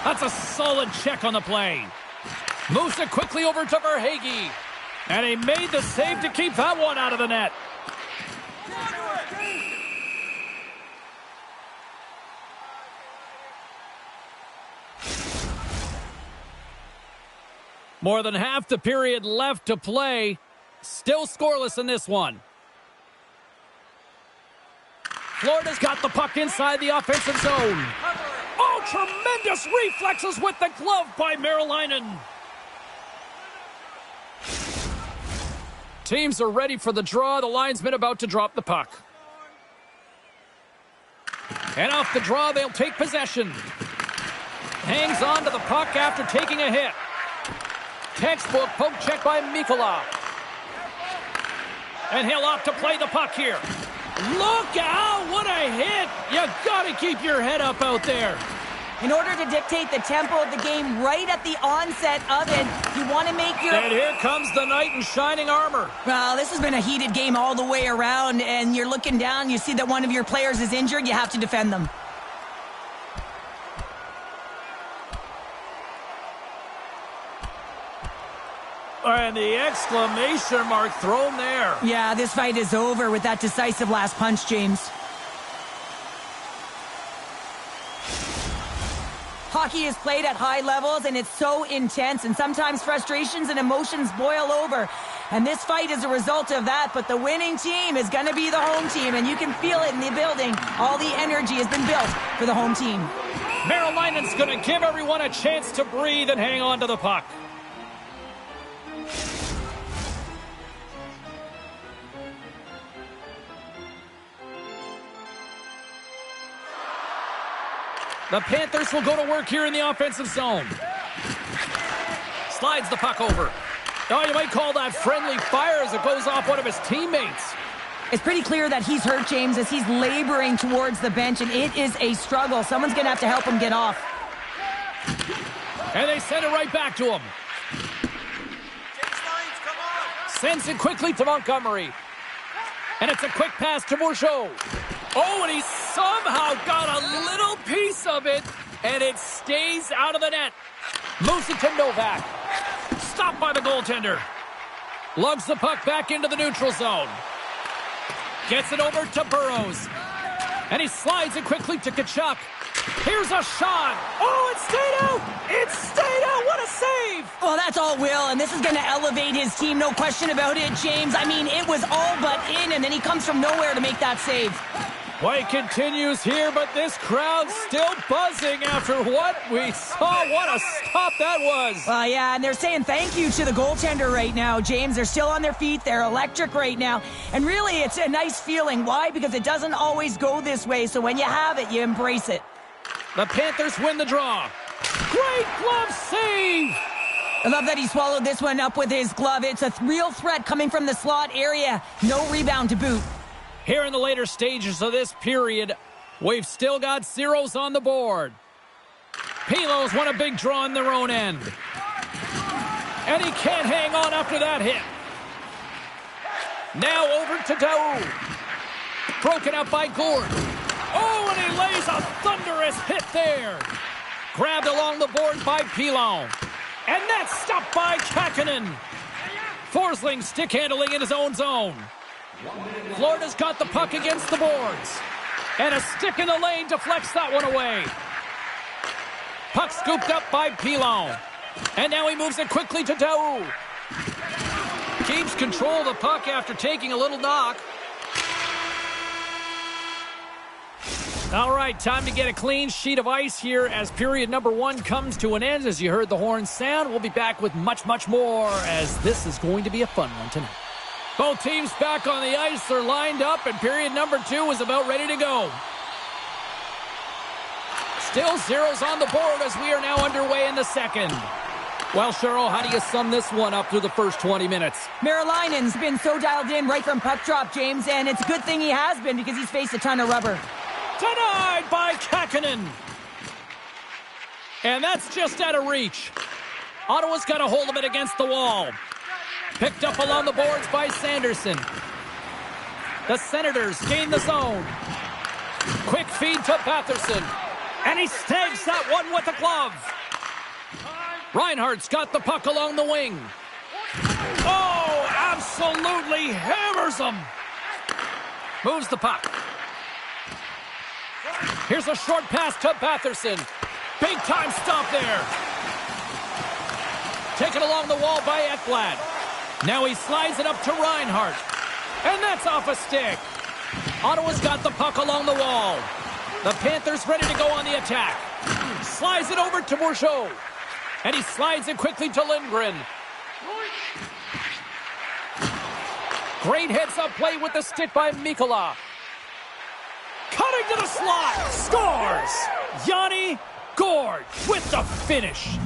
That's a solid check on the play. Moves it quickly over to Verhaeghe. And he made the save to keep that one out of the net. More than half the period left to play. Still scoreless in this one. Florida's got the puck inside the offensive zone. Oh, tremendous reflexes with the glove by Marilainen. Teams are ready for the draw. The linesman about to drop the puck. And off the draw, they'll take possession. Hangs on to the puck after taking a hit. Textbook poke check by Mikkola. And he'll opt to play the puck here. Look out! What a hit! You gotta keep your head up out there. In order to dictate the tempo of the game right at the onset of it, you want to make your... And here comes the knight in shining armor. Well, this has been a heated game all the way around, and you're looking down, you see that one of your players is injured, you have to defend them. And the exclamation mark thrown there. Yeah, this fight is over with that decisive last punch, James. Hockey is played at high levels, and it's so intense, and sometimes frustrations and emotions boil over. And this fight is a result of that, but the winning team is going to be the home team, and you can feel it in the building. All the energy has been built for the home team. Marilainen's going to give everyone a chance to breathe and hang on to the puck. The Panthers will go to work here in the offensive zone. Slides the puck over. Oh, you might call that friendly fire as it goes off one of his teammates. It's pretty clear that he's hurt, James, as he's laboring towards the bench, and it is a struggle. Someone's going to have to help him get off. And they send it right back to him. Sends it quickly to Montgomery. And it's a quick pass to Bourgeau. Oh, and he somehow got a little piece of of it, and it stays out of the net. Moves it to Novak. Stopped by the goaltender. Lugs the puck back into the neutral zone. Gets it over to Burrows. And he slides it quickly to Tkachuk. Here's a shot. Oh, it stayed out. It stayed out. What a save. Well, that's all Will, and this is going to elevate his team. No question about it, James. I mean, it was all but in, and then he comes from nowhere to make that save. Play continues here, but this crowd's still buzzing after what we saw. What a stop that was. Yeah, and they're saying thank you to the goaltender right now, James. They're still on their feet. They're electric right now. And really, it's a nice feeling. Why? Because it doesn't always go this way, so when you have it, you embrace it. The Panthers win the draw. Great glove save! I love that he swallowed this one up with his glove. It's a real threat coming from the slot area. No rebound to boot. Here in the later stages of this period, we've still got zeros on the board. Pilos want a big draw in their own end. And he can't hang on after that hit. Now over to Daou. Broken up by Gord. Oh, and he lays a thunderous hit there. Grabbed along the board by Pilon. And that's stopped by Kähkönen. Forsling stick handling in his own zone. Florida's got the puck against the boards. And a stick in the lane deflects that one away. Puck scooped up by Pilon. And now he moves it quickly to Daou. Keeps control of the puck after taking a little knock. All right, time to get a clean sheet of ice here as period number 1 comes to an end. As you heard the horn sound, we'll be back with much, much more as this is going to be a fun one tonight. Both teams back on the ice. They're lined up, and period number 2 is about ready to go. Still zeros on the board as we are now underway in the second. Well, Cheryl, how do you sum this one up through the first 20 minutes? Merilainen's been so dialed in right from puck drop, James, and it's a good thing he has been because he's faced a ton of rubber. Denied by Kähkönen. And that's just out of reach. Ottawa's got a hold of it against the wall. Picked up along the boards by Sanderson. The Senators gain the zone. Quick feed to Batherson. And he snags that one with a glove. Reinhardt's got the puck along the wing. Oh, absolutely hammers him. Moves the puck. Here's a short pass to Batherson. Big time stop there. Taken along the wall by Ekblad. Now he slides it up to Reinhardt. And that's off a stick. Ottawa's got the puck along the wall. The Panthers ready to go on the attack. Slides it over to Bourgeau. And he slides it quickly to Lindgren. Great heads-up play with the stick by Mikkola. Cutting to the slot. Scores! Yanni Gourde with the finish.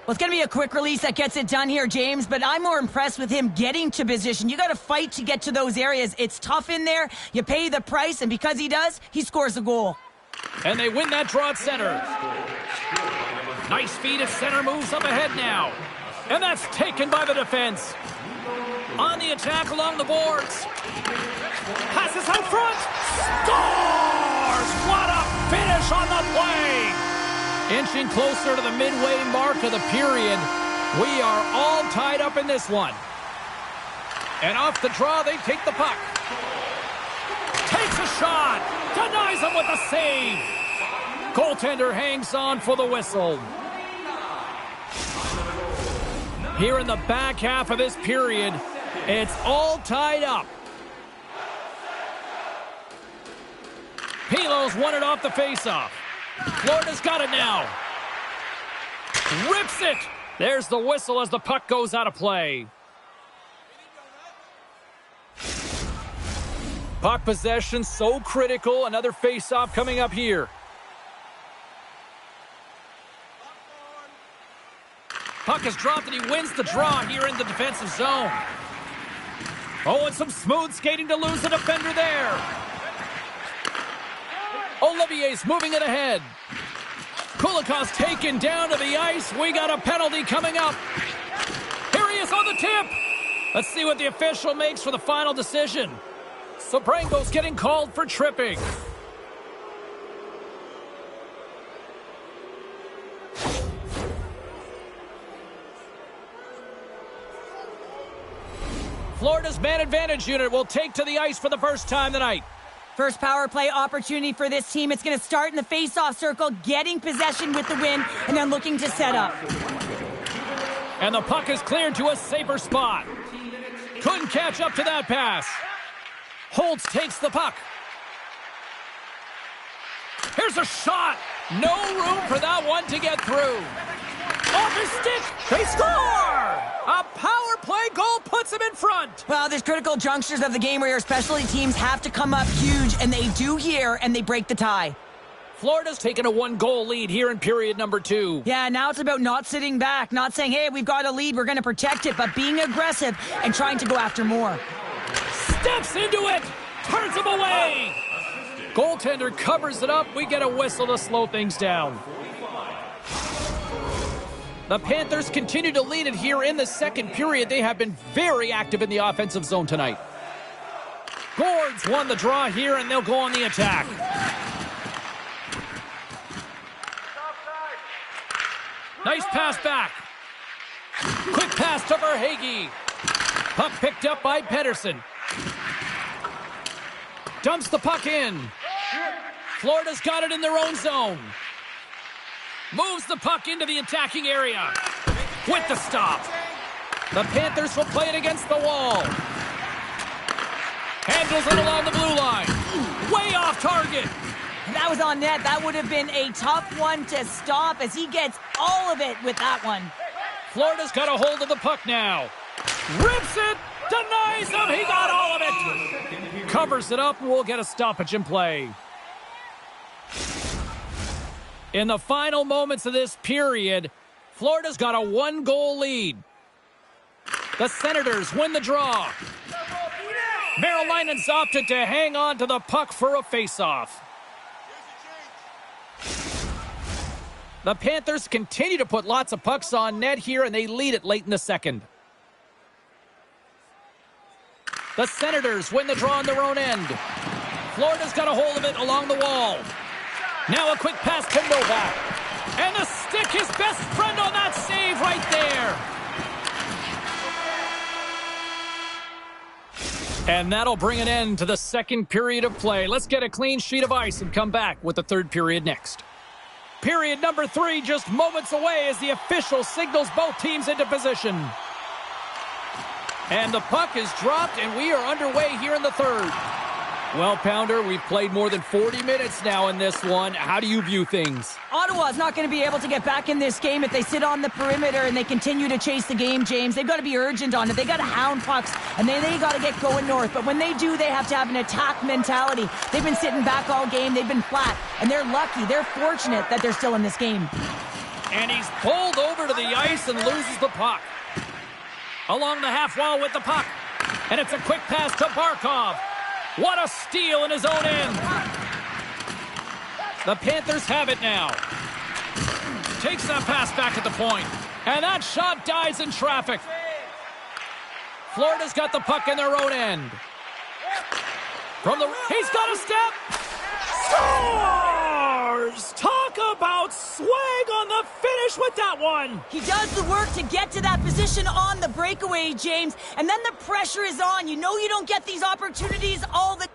Well, it's going to be a quick release that gets it done here, James, but I'm more impressed with him getting to position. You got to fight to get to those areas. It's tough in there. You pay the price, and because he does, he scores a goal. And they win that draw at center. Nice feed at center, moves up ahead now. And that's taken by the defense. On the attack along the boards. Passes out front. Scores! What a finish on the play! Inching closer to the midway mark of the period. We are all tied up in this one. And off the draw, they take the puck. Takes a shot. Denies him with a save. Goaltender hangs on for the whistle. Here in the back half of this period, it's all tied up. Pilo's won it off the faceoff. Florida's got it now. Rips it. There's the whistle as the puck goes out of play. Puck possession so critical. Another faceoff coming up here. Puck is dropped and he wins the draw here in the defensive zone. Oh, and some smooth skating to lose the defender there. Olivier's moving it ahead. Kulikov's taken down to the ice. We got a penalty coming up. Here he is on the tip. Let's see what the official makes for the final decision. Sabrango's getting called for tripping. Florida's man advantage unit will take to the ice for the first time tonight. First power play opportunity for this team. It's going to start in the face-off circle, getting possession with the win, and then looking to set up. And the puck is cleared to a safer spot. Couldn't catch up to that pass. Holtz takes the puck. Here's a shot. No room for that one to get through. Off his stick. They score! A power play goal puts him in front. Well, there's critical junctures of the game where your specialty teams have to come up huge, and they do here, and they break the tie. Florida's taken a 1-goal lead here in period number 2. Yeah, now it's about not sitting back, not saying, hey, we've got a lead, we're going to protect it, but being aggressive and trying to go after more. Steps into it. Turns him away. Goaltender covers it up. We get a whistle to slow things down. The Panthers continue to lead it here in the second period. They have been very active in the offensive zone tonight. Gourds won the draw here, and they'll go on the attack. Nice pass back. Quick pass to Verhaeghe. Puck picked up by Pettersson. Dumps the puck in. Florida's got it in their own zone. Moves the puck into the attacking area. With the stop. The Panthers will play it against the wall. Handles it along the blue line. Way off target. That was on net. That would have been a tough one to stop as he gets all of it with that one. Florida's got a hold of the puck now. Rips it. Denies him. He got all of it. Covers it up and we'll get a stoppage in play. In the final moments of this period, Florida's got a 1-goal lead. The Senators win the draw. Marylinen's opted to hang on to the puck for a face-off. The Panthers continue to put lots of pucks on net here, and they lead it late in the second. The Senators win the draw on their own end. Florida's got a hold of it along the wall. Now a quick pass to Novak. And the stick, his best friend on that save right there. And that'll bring an end to the second period of play. Let's get a clean sheet of ice and come back with the third period next. Period number 3 just moments away as the official signals both teams into position. And the puck is dropped and we are underway here in the third. Well, Pounder, we've played more than 40 minutes now in this one. How do you view things? Ottawa's not going to be able to get back in this game if they sit on the perimeter and they continue to chase the game, James. They've got to be urgent on it. They got to hound pucks, and they got to get going north. But when they do, they have to have an attack mentality. They've been sitting back all game. They've been flat, and they're lucky. They're fortunate that they're still in this game. And he's pulled over to the ice and loses the puck. Along the half wall with the puck. And it's a quick pass to Barkov. What a steal in his own end. The Panthers have it now. Takes that pass back at the point. And that shot dies in traffic. Florida's got the puck in their own end. He's got a step. Scores! Talk about swag on the finish with that one. He does the work to get to that position on the breakaway, James. And then the pressure is on. You know you don't get these opportunities all the time.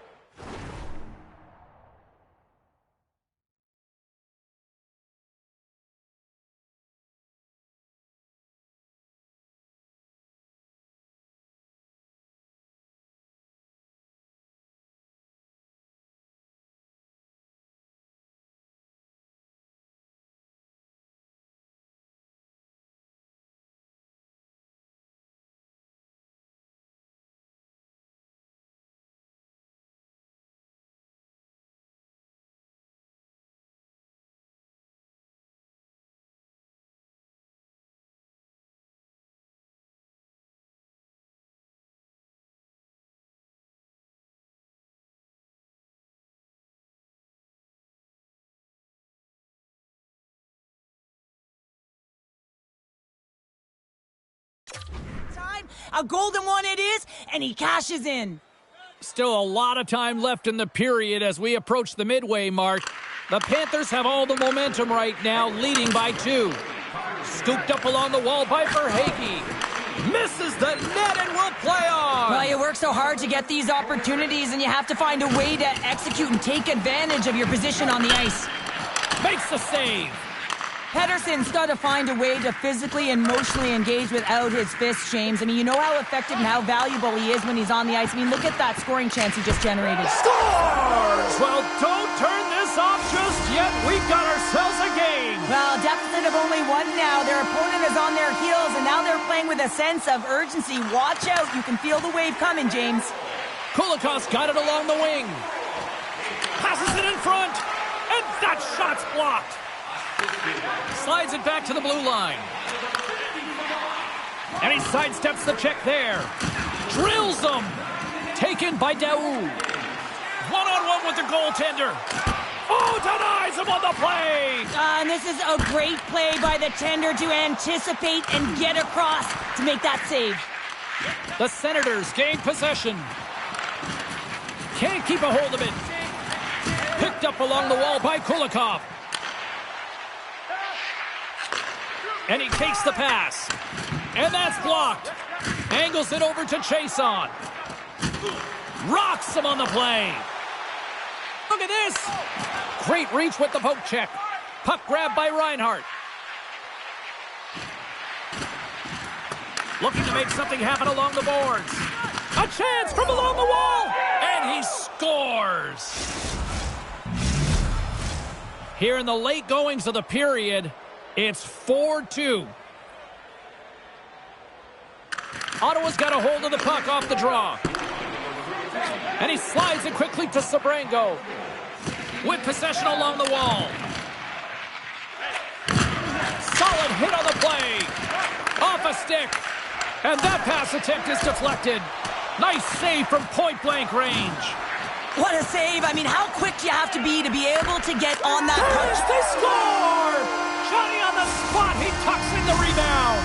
A golden one it is, and he cashes in. Still a lot of time left in the period as we approach the midway mark. The Panthers have all the momentum right now, leading by 2. Scooped up along the wall by Verhaeghe. Misses the net and will play on. Well, you work so hard to get these opportunities, and you have to find a way to execute and take advantage of your position on the ice. Makes the save. Pettersson's got to find a way to physically and emotionally engage without his fists, James. I mean, you know how effective and how valuable he is when he's on the ice. I mean, look at that scoring chance he just generated. Scores! Well, don't turn this off just yet. We've got ourselves a game. Well, deficit of only 1 now. Their opponent is on their heels, and now they're playing with a sense of urgency. Watch out. You can feel the wave coming, James. Kulikov's got it along the wing. Passes it in front, and that shot's blocked. Slides it back to the blue line. And he sidesteps the check there. Drills them. Taken by Daoud. One-on-one with the goaltender. Oh, denies him on the play. And this is a great play by the tender to anticipate and get across to make that save. The Senators gain possession. Can't keep a hold of it. Picked up along the wall by Kulikov. And he takes the pass. And that's blocked. Angles it over to Chason. Rocks him on the play. Look at this. Great reach with the poke check. Puck grab by Reinhart. Looking to make something happen along the boards. A chance from along the wall. And he scores. Here in the late goings of the period, it's 4-2. Ottawa's got a hold of the puck off the draw. And he slides it quickly to Sabrango. With possession along the wall. Solid hit on the play. Off a stick. And that pass attempt is deflected. Nice save from point-blank range. What a save. I mean, how quick do you have to be able to get on that First, puck? they score! Johnny on the spot. He tucks in the rebound.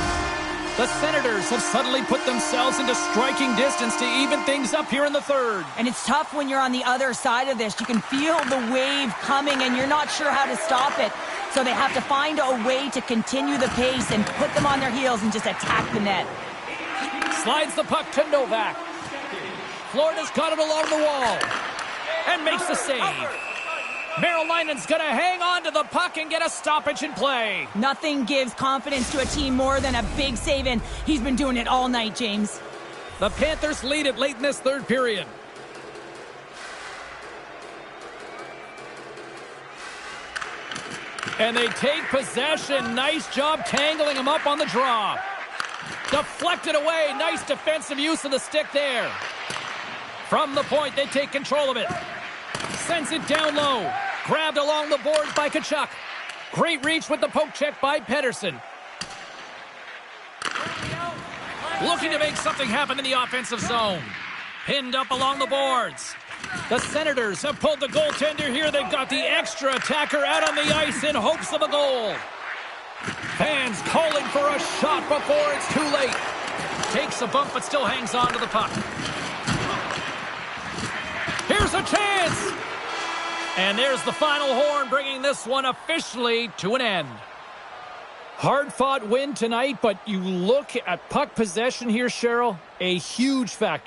The Senators have suddenly put themselves into striking distance to even things up here in the third. And it's tough when you're on the other side of this. You can feel the wave coming, and you're not sure how to stop it. So they have to find a way to continue the pace and put them on their heels and just attack the net. Slides the puck to Novak. Florida's got it along the wall. And makes the save. Merrill-Linen's going to hang on to the puck and get a stoppage in play. Nothing gives confidence to a team more than a big save, and he's been doing it all night, James. The Panthers lead it late in this third period. And they take possession. Nice job tangling him up on the draw. Deflected away. Nice defensive use of the stick there. From the point, they take control of it. Sends it down low. Grabbed along the boards by Tkachuk. Great reach with the poke check by Pettersson. Looking to make something happen in the offensive zone. Pinned up along the boards. The Senators have pulled the goaltender here. They've got the extra attacker out on the ice in hopes of a goal. Fans calling for a shot before it's too late. Takes a bump but still hangs on to the puck. Here's a chance. And there's the final horn, bringing this one officially to an end. Hard-fought win tonight, but you look at puck possession here, Cheryl, a huge factor.